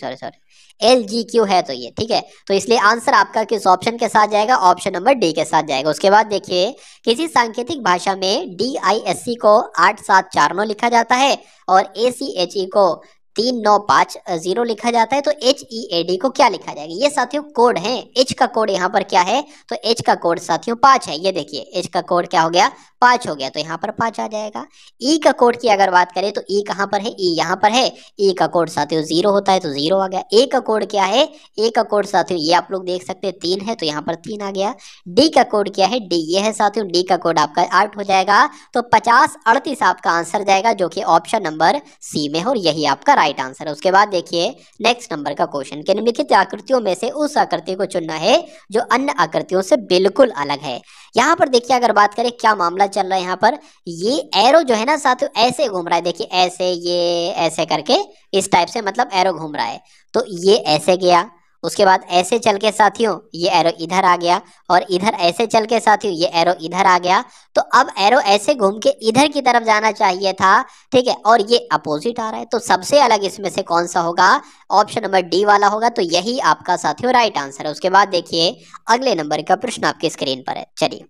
LGQ है, तो ये ठीक है, तो इसलिए आंसर आपका किस ऑप्शन के साथ जाएगा, ऑप्शन नंबर डी के साथ जाएगा। उसके बाद देखिए किसी सांकेतिक भाषा में DISC को 8740 लिखा जाता है और ACHE को 3950 लिखा जाता है, तो HEAD को क्या लिखा जाएगा, ये साथियों कोड है। H का कोड यहाँ पर क्या है, तो H का कोड साथियों 5 है, ये देखिए H का कोड क्या हो गया, 5 हो गया, तो यहाँ पर 5 आ जाएगा। E का कोड की अगर बात करें तो E कहाँ पर है, E यहाँ पर है, E का कोड साथियों 0 होता है, तो 0 आ गया। A का कोड क्या है, A का कोड साथियों ये आप लोग देख सकते हैं 3 है, तो यहाँ पर 3 आ गया। D का कोड क्या है, D ये है साथियों, D का कोड आपका 8 हो जाएगा, तो 5038 आपका आंसर जाएगा, जो कि ऑप्शन नंबर सी में है, और यही आपका राइट आंसर है। उसके बाद देखिए नेक्स्ट नंबर का क्वेश्चन, कि निम्नलिखित आकृतियों में से उस आकृति को चुनना है जो अन्य आकृतियों से बिल्कुल अलग है। यहाँ पर देखिए अगर बात करें क्या मामला चल रहा है, यहाँ पर ये एरो जो है ना साथियों ऐसे घूम रहा है, देखिए ऐसे, ये ऐसे करके इस टाइप से मतलब एरो घूम रहा है, तो ये ऐसे गया, उसके बाद ऐसे चल के साथियों ये एरो इधर आ गया, और इधर ऐसे चल के साथियों ये एरो इधर आ गया। तो अब एरो ऐसे घूम के इधर की तरफ जाना चाहिए था, ठीक है, और ये अपोजिट आ रहा है, तो सबसे अलग इसमें से कौन सा होगा, ऑप्शन नंबर डी वाला होगा, तो यही आपका साथियों राइट आंसर है। उसके बाद देखिए अगले नंबर का प्रश्न आपकी स्क्रीन पर है। चलिए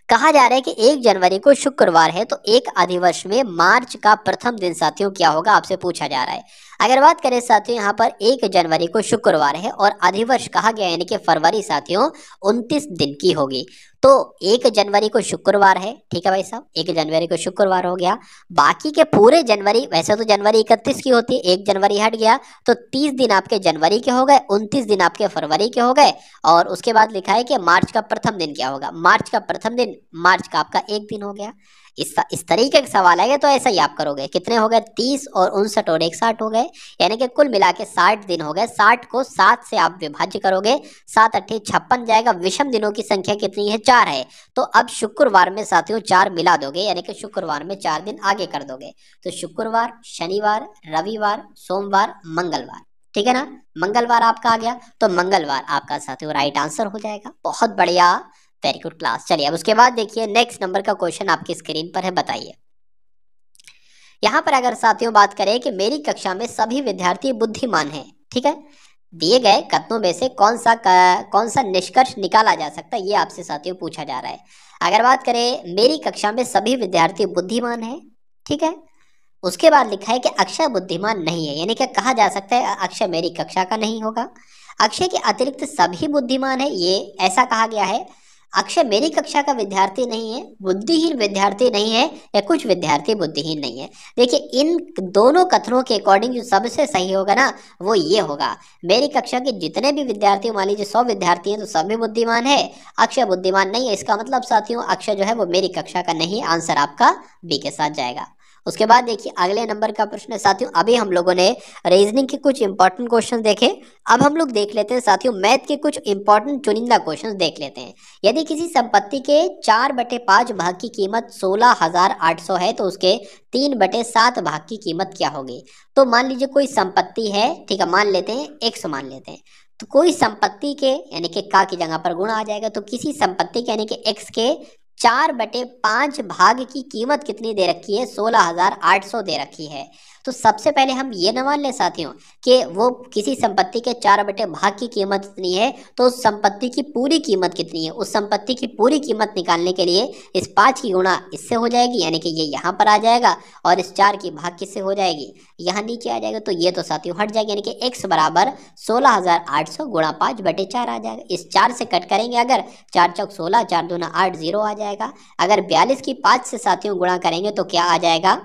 कहा जा रहा है कि 1 जनवरी को शुक्रवार है, तो एक अधिवर्ष में मार्च का प्रथम दिन साथियों क्या होगा, आपसे पूछा जा रहा है। अगर बात करें साथियों यहाँ पर 1 जनवरी को शुक्रवार है और अधिवर्ष कहा गया यानी कि फरवरी साथियों 29 दिन की होगी। तो 1 जनवरी को शुक्रवार है, ठीक है भाई साहब, 1 जनवरी को शुक्रवार हो गया। बाकी के पूरे जनवरी, वैसे तो जनवरी 31 की होती है, 1 जनवरी हट गया तो 30 दिन आपके जनवरी के हो गए, 29 दिन आपके फरवरी के हो गए। और उसके बाद लिखा है कि मार्च का प्रथम दिन क्या होगा, मार्च का प्रथम दिन, मार्च का आपका 1 दिन हो गया। इस तरीके का सवाल आएगा तो ऐसा ही आप करोगे। कितने हो गए, 30 और 59 और 61 हो गए, यानी कि कुल मिला के 60 दिन हो गए। 60 को 7 से आप विभाज्य करोगे, 7 अट्ठे 56 जाएगा। विषम दिनों की संख्या कितनी है, 4 है। तो अब शुक्रवार में साथियों 4 मिला दोगे, यानी कि शुक्रवार में 4 दिन आगे कर दोगे। तो शुक्रवार, शनिवार, रविवार, सोमवार, मंगलवार, ठीक है ना, मंगलवार आपका आ गया। तो मंगलवार आपका साथियों राइट आंसर हो जाएगा। बहुत बढ़िया, वेरी गुड क्लास। चलिए अब उसके बाद देखिए नेक्स्ट नंबर का क्वेश्चन आपकी स्क्रीन पर है, बताइए। यहाँ पर अगर साथियों बात करें कि मेरी कक्षा में सभी विद्यार्थी बुद्धिमान हैं, ठीक है, दिए गए कथनों में से कौन सा निष्कर्ष निकाला जा सकता है, ये आपसे साथियों पूछा जा रहा है। अगर बात करें मेरी कक्षा में सभी विद्यार्थी बुद्धिमान हैं, ठीक है, उसके बाद लिखा है कि अक्षय बुद्धिमान नहीं है, यानी कि कहा जा सकता है अक्षय मेरी कक्षा का नहीं होगा। अक्षय के अतिरिक्त सभी बुद्धिमान है, ये ऐसा कहा गया है। अक्षय मेरी कक्षा का विद्यार्थी नहीं है, बुद्धिहीन विद्यार्थी नहीं है, या कुछ विद्यार्थी बुद्धिहीन नहीं है। देखिए इन दोनों कथनों के अकॉर्डिंग जो सबसे सही होगा ना वो ये होगा, मेरी कक्षा के जितने भी विद्यार्थी, मान लीजिए 100 विद्यार्थी हैं तो सभी बुद्धिमान है, अक्षय बुद्धिमान नहीं है। इसका मतलब साथियों अक्षय जो है वो मेरी कक्षा का नहीं, आंसर आपका बी के साथ जाएगा। उसके बाद देखिए अगले नंबर का प्रश्न है साथियों। अभी हम लोगों ने रीजनिंग के कुछ इंपॉर्टेंट क्वेश्चन देखे, अब हम लोग देख लेते हैं साथियों मैथ के कुछ इंपॉर्टेंट चुनिंदा क्वेश्चन देख लेते हैं। यदि किसी संपत्ति के 4/5 भाग की कीमत 16,800 है तो उसके 3/7 भाग की कीमत क्या होगी। तो मान लीजिए कोई संपत्ति है, ठीक है, मान लेते हैं x मान लेते हैं। तो कोई संपत्ति के यानी कि का की जगह पर गुणा आ जाएगा, तो किसी संपत्ति के यानी कि x के 4/5 भाग की कीमत कितनी दे रखी है, 16,800 दे रखी है। तो सबसे पहले हम ये न मान लें साथियों कि वो किसी संपत्ति के 4/भाग की कीमत कितनी है, तो उस संपत्ति की पूरी कीमत कितनी है। उस संपत्ति की पूरी कीमत निकालने के लिए इस 5 की गुणा इससे हो जाएगी, यानी कि ये यहाँ पर आ जाएगा, और इस 4 की भाग किससे हो जाएगी, यहाँ नीचे आ जाएगा। तो ये तो साथियों हट जाएगा, यानी कि x बराबर 16,800 गुणा 5/4 आ जाएगा। इस 4 से कट करेंगे अगर, 4 चौक 16, 4 दूना 8, 0 आ जाएगा। अगर 42 की 5 से साथियों गुणा करेंगे तो क्या आ जाएगा,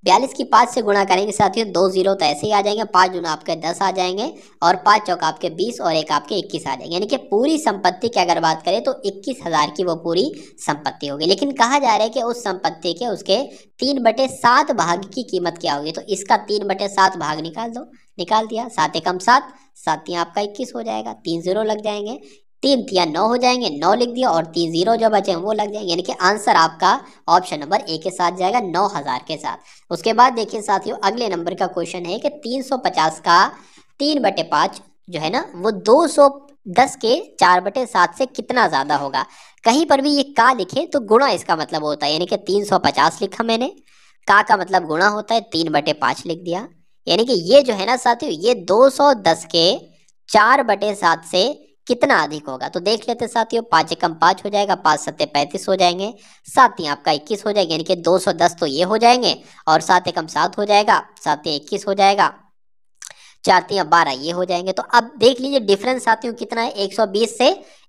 42 की 5 से गुणा करेंगे साथियों 2 0 तो ऐसे ही आ जाएंगे, 5 दूना आपके 10 आ जाएंगे, और 5 चौक आपके 20 और 1 आपके 21 आ जाएंगे। यानी कि पूरी संपत्ति की अगर बात करें तो 21,000 की वो पूरी संपत्ति होगी। लेकिन कहा जा रहा है कि उस संपत्ति के उसके 3/7 भाग की कीमत क्या होगी। तो इसका 3/7 भाग निकाल दो, निकाल दिया, 7 एकम 7, 7 आपका 21 हो जाएगा, 3 0 लग जाएंगे, 3 तिया 9 हो जाएंगे, 9 लिख दिया, और 3 0 जो बचे वो लग जाएंगे। यानी कि आंसर आपका ऑप्शन नंबर ए के साथ जाएगा, 9,000 के साथ। उसके बाद देखिए साथियों अगले नंबर का क्वेश्चन है कि 350 का 3/5 जो है ना वो 210 के 4/7 से कितना ज्यादा होगा। कहीं पर भी ये का लिखे तो गुणा इसका मतलब होता है, यानी कि 350 लिखा मैंने, का मतलब गुणा होता है, 3/5 लिख दिया। यानी कि ये जो है ना साथियों ये 210 के 4/7 से कितना अधिक होगा। तो देख लेते साथियों, 5 एकम 5 हो जाएगा, 5 सत्ते 35 हो जाएंगे, 7 आपका 21 हो जाएगा, यानी कि 210 तो ये हो जाएंगे, और 7 एकम 7 हो जाएगा, 7 21 हो जाएगा, 4 तिया 12 ये हो जाएंगे। तो अब देख लीजिए डिफरेंस साथियों कितना है,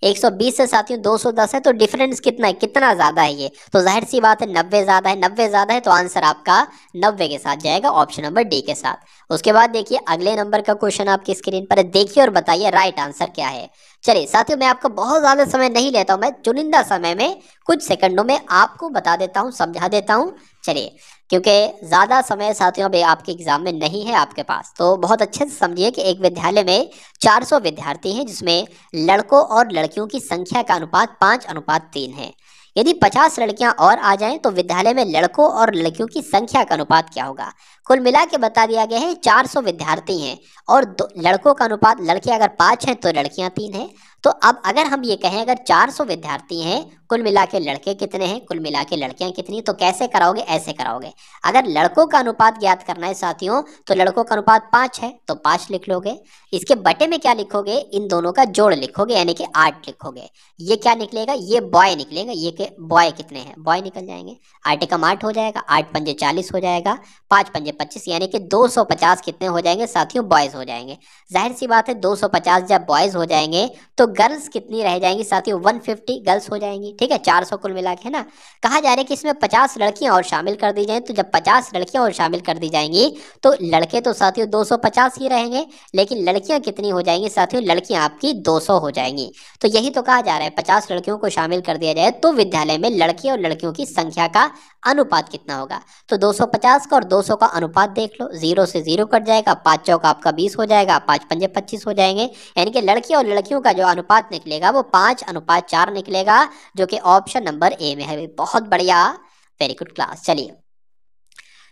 120 से साथियों 210 है, तो डिफरेंस कितना है, कितना ज्यादा है ये, तो जाहिर सी बात है 90 ज्यादा है, 90 ज्यादा है, तो आंसर आपका 90 के साथ जाएगा, ऑप्शन नंबर डी के साथ। उसके बाद देखिए अगले नंबर का क्वेश्चन आपकी स्क्रीन पर है, देखिए और बताइए राइट आंसर क्या है। चलिए साथियों मैं आपको बहुत ज्यादा समय नहीं लेता हूं, मैं चुनिंदा समय में कुछ सेकंडों में आपको बता देता हूं, समझा देता हूं। चलिए क्योंकि ज़्यादा समय साथियों अभी आपके एग्जाम में नहीं है आपके पास, तो बहुत अच्छे से समझिए कि एक विद्यालय में 400 विद्यार्थी हैं, जिसमें लड़कों और लड़कियों की संख्या का अनुपात 5:3 है। यदि 50 लड़कियां और आ जाएं तो विद्यालय में लड़कों और लड़कियों की संख्या का अनुपात क्या होगा। कुल मिला के बता दिया गया है 400 विद्यार्थी हैं और लड़कों का अनुपात, लड़के अगर 5 हैं तो लड़कियां 3 हैं, तो अब अगर हम ये कहें अगर 400 विद्यार्थी हैं, कुल मिला के लड़के कितने हैं, कुल मिला के लड़कियां कितनी, तो कैसे कराओगे, ऐसे कराओगे। अगर लड़कों का अनुपात ज्ञात करना है साथियों, तो लड़कों का अनुपात 5 है तो 5 लिख लोगे। इसके बटे में क्या लिखोगे, इन दोनों का जोड़ लिखोगे यानी कि 8 लिखोगे। ये क्या निकलेगा, ये बॉय निकलेगा, ये के बॉय कितने हैं, बॉय निकल जाएंगे। 8 एकम 8 हो जाएगा, 8 पंजे 40 हो जाएगा, 5 पंजे 25 यानी कि 250 कितने हो जाएंगे साथियों, बॉयज हो जाएंगे। जाहिर सी बात है 250 जब बॉयज हो जाएंगे तो गर्ल्स कितनी रह जाएंगी साथियों, 150 गर्ल्स हो जाएंगी। ठीक है, 400 कुल मिला के, है ना। कहा जा रहा है कि इसमें 50 लड़कियां और शामिल कर दी जाएं, तो जब 50 लड़कियां और शामिल कर दी जाएंगी तो लड़के तो साथियों 250 ही रहेंगे, लेकिन लड़कियां कितनी हो जाएंगी साथियों, लड़कियां आपकी 200 हो जाएंगी। तो यही तो कहा जा रहा है 50 लड़कियों को शामिल कर दिया जाए तो विद्यालय में लड़के और लड़कियों की संख्या का अनुपात कितना होगा। तो 250 का और 200 का अनुपात देख लो, 0 से 0 कट जाएगा, 5 चौका आपका 20 हो जाएगा, 5 पंजे 25 हो जाएंगे, यानी कि लड़कियों और लड़कियों का जो अनुपात निकलेगा वो 5:4 निकलेगा, जो कि ऑप्शन नंबर ए में है। बहुत बढ़िया, वेरी गुड क्लास। चलिए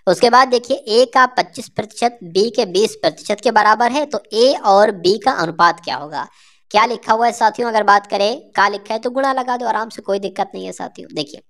उसके बाद देखिए, ए का 25% बी के 20% के बराबर है, तो ए और बी का अनुपात क्या होगा। क्या लिखा हुआ है साथियों, अगर बात करें क्या लिखा है तो गुणा लगा दो आराम से, कोई दिक्कत नहीं है साथियों। देखिए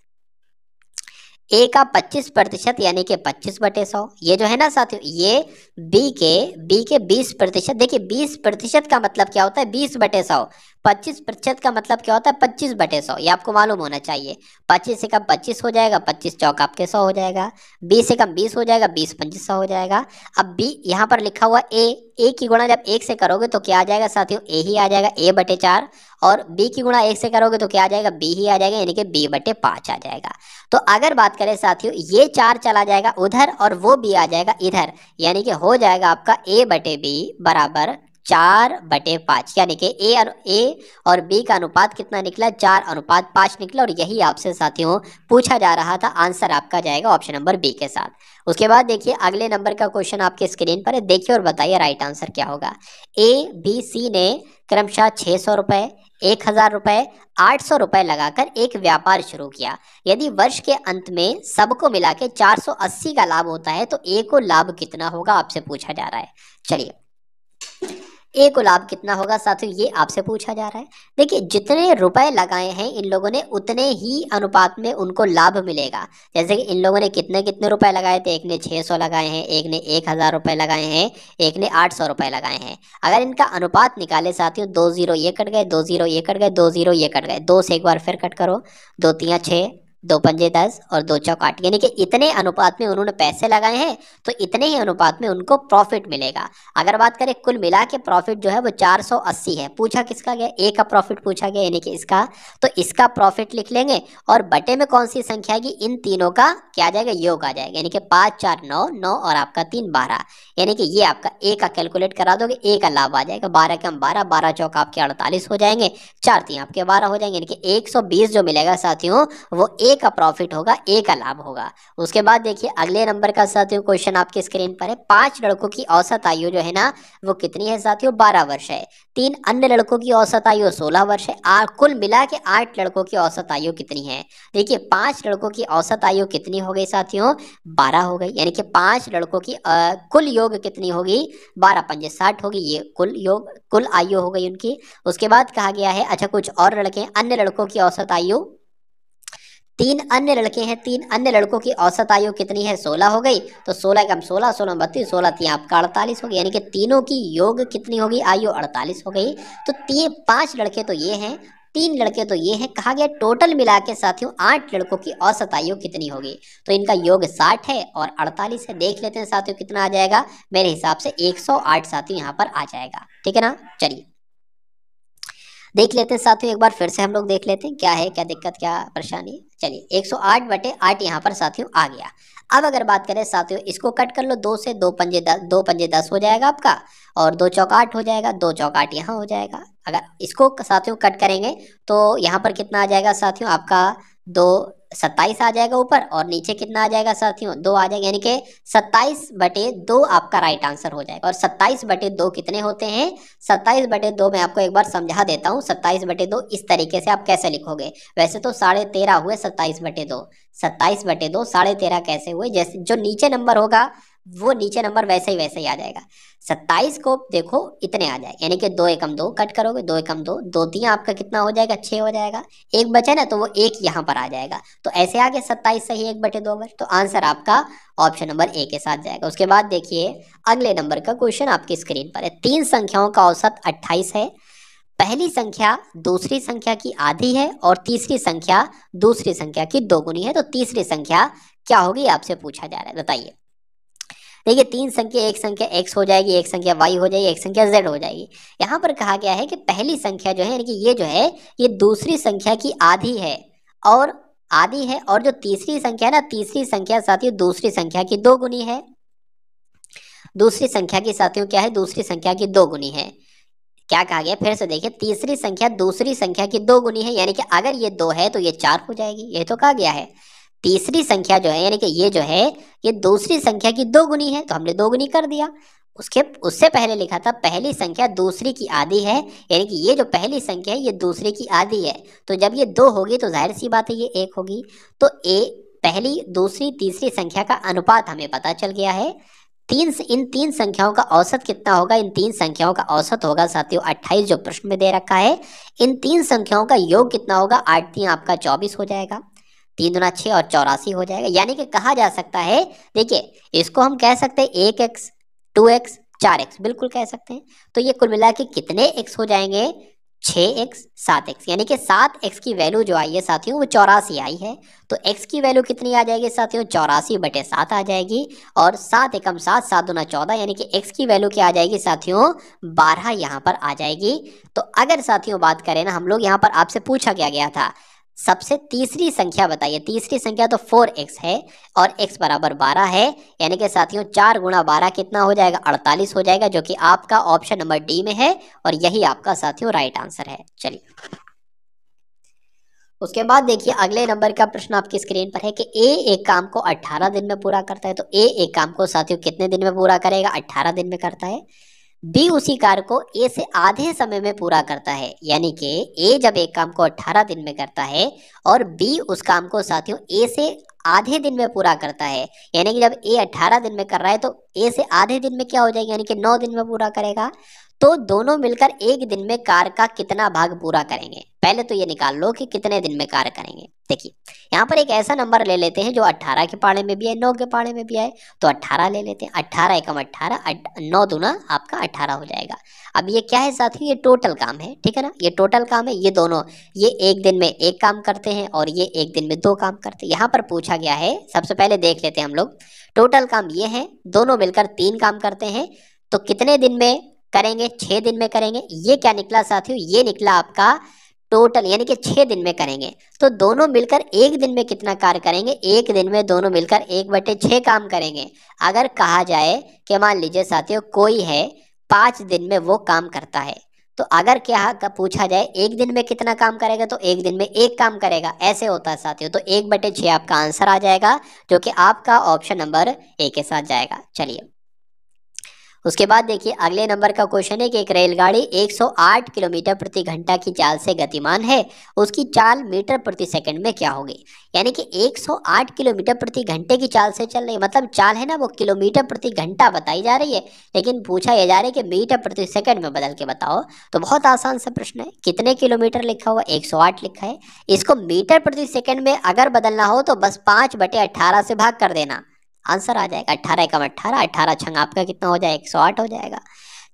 ए का 25% यानी कि 25/100, ये जो है ना साथियों, ये बी के 20%। देखिए 20% का मतलब क्या होता है, 20/100। 25% का मतलब क्या होता है, 25/100, ये आपको मालूम होना चाहिए। 25 से कम 25 हो जाएगा, 25 चौक आपके 100 हो जाएगा, 20 से कम 20 हो जाएगा, 20 पंजे 100 हो जाएगा। अब बी यहाँ पर लिखा हुआ ए की गुणा जब 1 से करोगे तो क्या आ जाएगा साथियों, ए ही आ जाएगा, a/4। और बी की गुणा 1 से करोगे तो क्या आ जाएगा, बी ही आ जाएगा, यानी कि b/5 आ जाएगा। तो अगर बात करें साथियों, ये 4 चला जाएगा उधर और वो बी आ जाएगा इधर, यानी कि हो जाएगा आपका a/b बराबर 4/5, यानी कि ए और बी का अनुपात कितना निकला, 4:5 निकला। और यही आपसे साथियों पूछा जा रहा था, आंसर आपका जाएगा ऑप्शन नंबर बी के साथ। उसके बाद देखिए अगले नंबर का क्वेश्चन आपके स्क्रीन पर है, देखिए और बताइए राइट आंसर क्या होगा। ए बी सी ने क्रमशः 600 रुपए, 1000 रुपए, 800 रुपए लगाकर एक व्यापार शुरू किया। यदि वर्ष के अंत में सबको मिला के 480 का लाभ होता है तो ए को लाभ कितना होगा, आपसे पूछा जा रहा है। चलिए ए को लाभ कितना होगा साथियों, ये आपसे पूछा जा रहा है। देखिए जितने रुपए लगाए हैं इन लोगों ने, उतने ही अनुपात में उनको लाभ मिलेगा। जैसे कि इन लोगों ने कितने कितने रुपए लगाए थे, एक ने 600 लगाए हैं, एक ने 1000 रुपए लगाए हैं, एक ने 800 रुपए लगाए हैं। अगर इनका अनुपात निकाले साथियों, 2 0 ये कट गए, 2 0 ये कट गए, 2 0 ये कट गए, 2 से एक बार फिर कट करो, 2 3 6, 2 पंजे 10 और 2 चौक 8, यानी कि इतने अनुपात में उन्होंने पैसे लगाए हैं तो इतने ही अनुपात में उनको प्रॉफिट मिलेगा। अगर बात करें कुल मिला के प्रॉफिट जो है वो 480 है। पूछा किसका गया, ए का प्रॉफिट पूछा गया, यानी कि इसका, तो इसका प्रॉफिट लिख लेंगे और बटे में कौन सी संख्या आएगी, इन तीनों का क्या आ जाएगा, योग आ जाएगा, यानी कि 5 4 9 9 और आपका 3 12, यानी कि ये आपका ए का कैलकुलेट करा दोगे, ए का लाभ आ जाएगा 12 के हम 12, 12 चौक आपके 48 हो जाएंगे, 4 3 आपके 12 हो जाएंगे, यानी कि 120 जो मिलेगा साथियों वो ए का प्रॉफिट होगा, ए का लाभ होगा। उसके बाद देखिए अगले नंबर का साथियों क्वेश्चन आपके स्क्रीन पर है। 5 लड़कों की औसत आयु जो है ना वो कितनी है साथियों, 12 वर्ष है। 3 अन्य लड़कों की औसत आयु 16 वर्ष है। कुल मिला के 8 लड़कों की औसत आयु कितनी है। देखिए 5 लड़कों की औसत आयु कितनी हो गई साथियों, 12 हो गई, यानी कि 5 लड़कों की कुल योग कितनी होगी, 12 पंजे 60 होगी, ये कुल योग कुल आयु हो गई उनकी। उसके बाद कहा गया है, अच्छा कुछ और लड़के, अन्य लड़कों की औसत आयु, 3 अन्य लड़के हैं, 3 अन्य लड़कों की औसत आयु कितनी है, 16 हो गई। तो 16 कम 16, 16 32, 16 3 आपका 48 हो गया, यानी कि तीनों की योग कितनी होगी, आयु 48 हो गई। तो 5 लड़के तो ये हैं, 3 लड़के तो ये हैं, कहा गया टोटल मिला के साथियों 8 लड़कों की औसत आयु कितनी होगी। तो इनका योग 60 है और 48 है। देख लेते हैं साथियों कितना आ जाएगा, मेरे हिसाब से 108 साथियों यहाँ पर आ जाएगा, ठीक है ना। चलिए देख लेते हैं साथियों, एक बार फिर से हम लोग देख लेते हैं क्या है, क्या दिक्कत, क्या परेशानी है। चलिए 108/8 यहाँ पर साथियों आ गया। अब अगर बात करें साथियों, इसको कट कर लो, 2 से 2 पंजे 10, 2 पंजे 10 हो जाएगा आपका, और 2 चौक 8 हो जाएगा, 2 चौक 8 यहाँ हो जाएगा। अगर इसको साथियों कट करेंगे तो यहाँ पर कितना आ जाएगा साथियों, आपका 2 27 आ जाएगा ऊपर, और नीचे कितना आ जाएगा साथियों, 2 आ जाएगा, यानी कि 27/2 आपका राइट आंसर हो जाएगा। और 27/2 कितने होते हैं, 27/2 मैं आपको एक बार समझा देता हूँ। 27/2 इस तरीके से आप कैसे लिखोगे, वैसे तो 13.5 हुए, 27/2 27/2 13.5 कैसे हुए, जैसे जो नीचे नंबर होगा वो नीचे नंबर वैसे ही आ जाएगा। 27 को देखो इतने आ जाएगा, यानी कि 2 एकम 2 कट करोगे, 2 एकम 2, 2 3 आपका कितना हो जाएगा, 6 हो जाएगा। एक बचा ना तो वो एक यहाँ पर आ जाएगा, तो ऐसे आगे 27 सही 1/2 अगर, तो आंसर आपका ऑप्शन नंबर ए के साथ जाएगा। उसके बाद देखिए अगले नंबर का क्वेश्चन आपकी स्क्रीन पर है। 3 संख्याओं का औसत 28 है। पहली संख्या दूसरी संख्या की आधी है और तीसरी संख्या दूसरी संख्या की दोगुनी है, तो तीसरी संख्या क्या होगी आपसे पूछा जा रहा है, बताइए। देखिए 3 संख्या, एक संख्या x हो जाएगी, एक संख्या y हो जाएगी, एक संख्या z हो जाएगी। यहाँ पर कहा गया है कि पहली संख्या जो है, यानी कि ये जो है ये दूसरी संख्या की आधी है, और आधी है, और जो तीसरी संख्या है ना, तीसरी संख्या साथियों दूसरी संख्या की दोगुनी है। दूसरी संख्या की साथियों क्या है, दूसरी संख्या की दोगुनी है। क्या कहा गया फिर से देखिए, तीसरी संख्या दूसरी संख्या की दोगुनी है, यानी कि अगर ये 2 है तो ये 4 हो जाएगी, ये तो कहा गया है। तीसरी संख्या जो है, यानी कि ये जो है ये दूसरी संख्या की दोगुनी है, तो हमने दोगुनी कर दिया। उससे पहले लिखा था पहली संख्या दूसरी की आधी है, यानी कि ये जो पहली संख्या है ये दूसरी की आधी है, तो जब ये 2 होगी तो जाहिर सी बात है ये 1 होगी। तो पहली दूसरी तीसरी संख्या का अनुपात हमें पता चल गया है। इन तीन संख्याओं का औसत कितना होगा, इन 3 संख्याओं का औसत होगा साथियों 28 जो प्रश्न में दे रखा है। इन 3 संख्याओं का योग कितना होगा, 8 3 आपका 24 हो जाएगा, 3 दूना 6 और 84 हो जाएगा। यानी कि कहा जा सकता है, देखिए इसको हम कह सकते हैं 1x 2x 4x, बिल्कुल कह सकते हैं। तो ये कुल मिला के कितने x हो जाएंगे, 6x 7x, यानी कि 7x की वैल्यू जो आई है साथियों वो 84 आई है। तो x की वैल्यू कितनी आ जाएगी साथियों, 84/7 आ जाएगी, और 7 एकम 7 7 दूना 14, यानी कि x की वैल्यू क्या आ जाएगी साथियों, 12 यहाँ पर आ जाएगी। तो अगर साथियों बात करें ना, हम लोग यहाँ पर आपसे पूछा गया था सबसे तीसरी संख्या बताइए। तीसरी संख्या तो 4x है और x बराबर 12 है, यानी कि साथियों 4 गुणा 12 कितना हो जाएगा, 48 हो जाएगा, जो कि आपका ऑप्शन नंबर डी में है, और यही आपका साथियों राइट आंसर है। चलिए उसके बाद देखिए अगले नंबर का प्रश्न आपकी स्क्रीन पर है कि ए एक काम को 18 दिन में पूरा करता है। तो ए एक काम को साथियों कितने दिन में पूरा करेगा, 18 दिन में करता है। बी उसी कार्य को ए से आधे समय में पूरा करता है, यानी कि ए जब एक काम को 18 दिन में करता है और बी उस काम को साथियों ए से आधे दिन में पूरा करता है, यानी कि जब ए 18 दिन में कर रहा है तो ए से आधे दिन में क्या हो जाएगा, यानी कि 9 दिन में पूरा करेगा। तो दोनों मिलकर एक दिन में कार्य का कितना भाग पूरा करेंगे, पहले तो ये निकाल लो कि कितने दिन में कार्य करेंगे। देखिए यहाँ पर एक ऐसा नंबर ले लेते हैं जो 18 के पाड़े में भी है, 9 के पाड़े में भी है, तो 18 ले लेते हैं। 18 एकम 18, 9 दूना आपका 18 हो जाएगा। अब ये क्या है साथियों, ये टोटल काम है, ठीक है ना, ये टोटल काम है। ये दोनों ये एक दिन में एक काम करते हैं और ये एक दिन में 2 काम करते हैं। यहाँ पर पूछा गया है, सबसे पहले देख लेते हैं हम लोग, टोटल काम ये है, दोनों मिलकर 3 काम करते हैं, तो कितने दिन में करेंगे, 6 दिन में करेंगे। ये क्या निकला साथियों, ये निकला आपका टोटल, यानी कि 6 दिन में करेंगे। तो दोनों मिलकर एक दिन में कितना कार्य करेंगे, एक दिन में दोनों मिलकर 1/6 काम करेंगे। अगर कहा जाए कि मान लीजिए साथियों कोई है 5 दिन में वो काम करता है, तो अगर क्या पूछा जाए एक दिन में कितना काम करेगा, तो एक दिन में एक काम करेगा, ऐसे होता है साथियों। तो 1/6 आपका आंसर आ जाएगा, जो कि आपका ऑप्शन नंबर ए के साथ जाएगा। चलिए उसके बाद देखिए अगले नंबर का क्वेश्चन है कि एक रेलगाड़ी 108 किलोमीटर प्रति घंटा की चाल से गतिमान है, उसकी चाल मीटर प्रति सेकंड में क्या होगी। यानी कि 108 किलोमीटर प्रति घंटे की चाल से चल रही है, मतलब चाल है ना वो किलोमीटर प्रति घंटा बताई जा रही है, लेकिन पूछा यह जा रहा है कि मीटर प्रति सेकंड में बदल के बताओ। तो बहुत आसान सा प्रश्न है, कितने किलोमीटर लिखा हुआ, 108 लिखा है, इसको मीटर प्रति सेकंड में अगर बदलना हो तो बस 5/18 से भाग कर देना, आंसर आ जाएगा। 18 एकम 18, 18 छंग आपका कितना हो जाएगा, 108 हो जाएगा।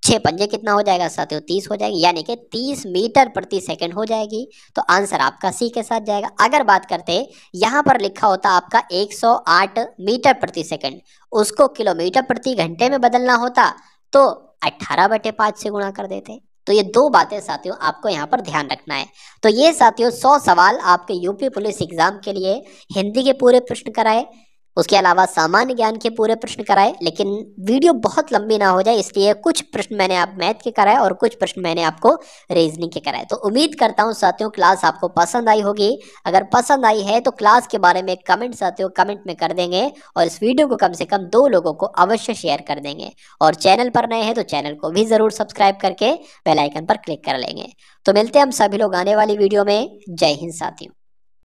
6 पंजे कितना हो जाएगा साथियों, 30 हो जाएगी, यानी कि 30 मीटर प्रति सेकंड हो जाएगी। तो आंसर आपका सी के साथ जाएगा। अगर बात करते यहाँ पर लिखा होता आपका 108 मीटर प्रति सेकंड, उसको किलोमीटर प्रति घंटे में बदलना होता तो 18/5 से गुणा कर देते। तो ये 2 बातें साथियों आपको यहाँ पर ध्यान रखना है। तो ये साथियों 100 सवाल आपके यूपी पुलिस एग्जाम के लिए हिंदी के पूरे प्रश्न कराए, उसके अलावा सामान्य ज्ञान के पूरे प्रश्न कराए, लेकिन वीडियो बहुत लंबी ना हो जाए इसलिए कुछ प्रश्न मैंने आप मैथ के कराए और कुछ प्रश्न मैंने आपको रीजनिंग के कराए। तो उम्मीद करता हूं साथियों क्लास आपको पसंद आई होगी। अगर पसंद आई है तो क्लास के बारे में कमेंट साथियों कमेंट में कर देंगे, और इस वीडियो को कम से कम 2 लोगों को अवश्य शेयर कर देंगे, और चैनल पर नए हैं तो चैनल को भी जरूर सब्सक्राइब करके बेल आइकन पर क्लिक कर लेंगे। तो मिलते हैं हम सभी लोग आने वाली वीडियो में। जय हिंद साथियों।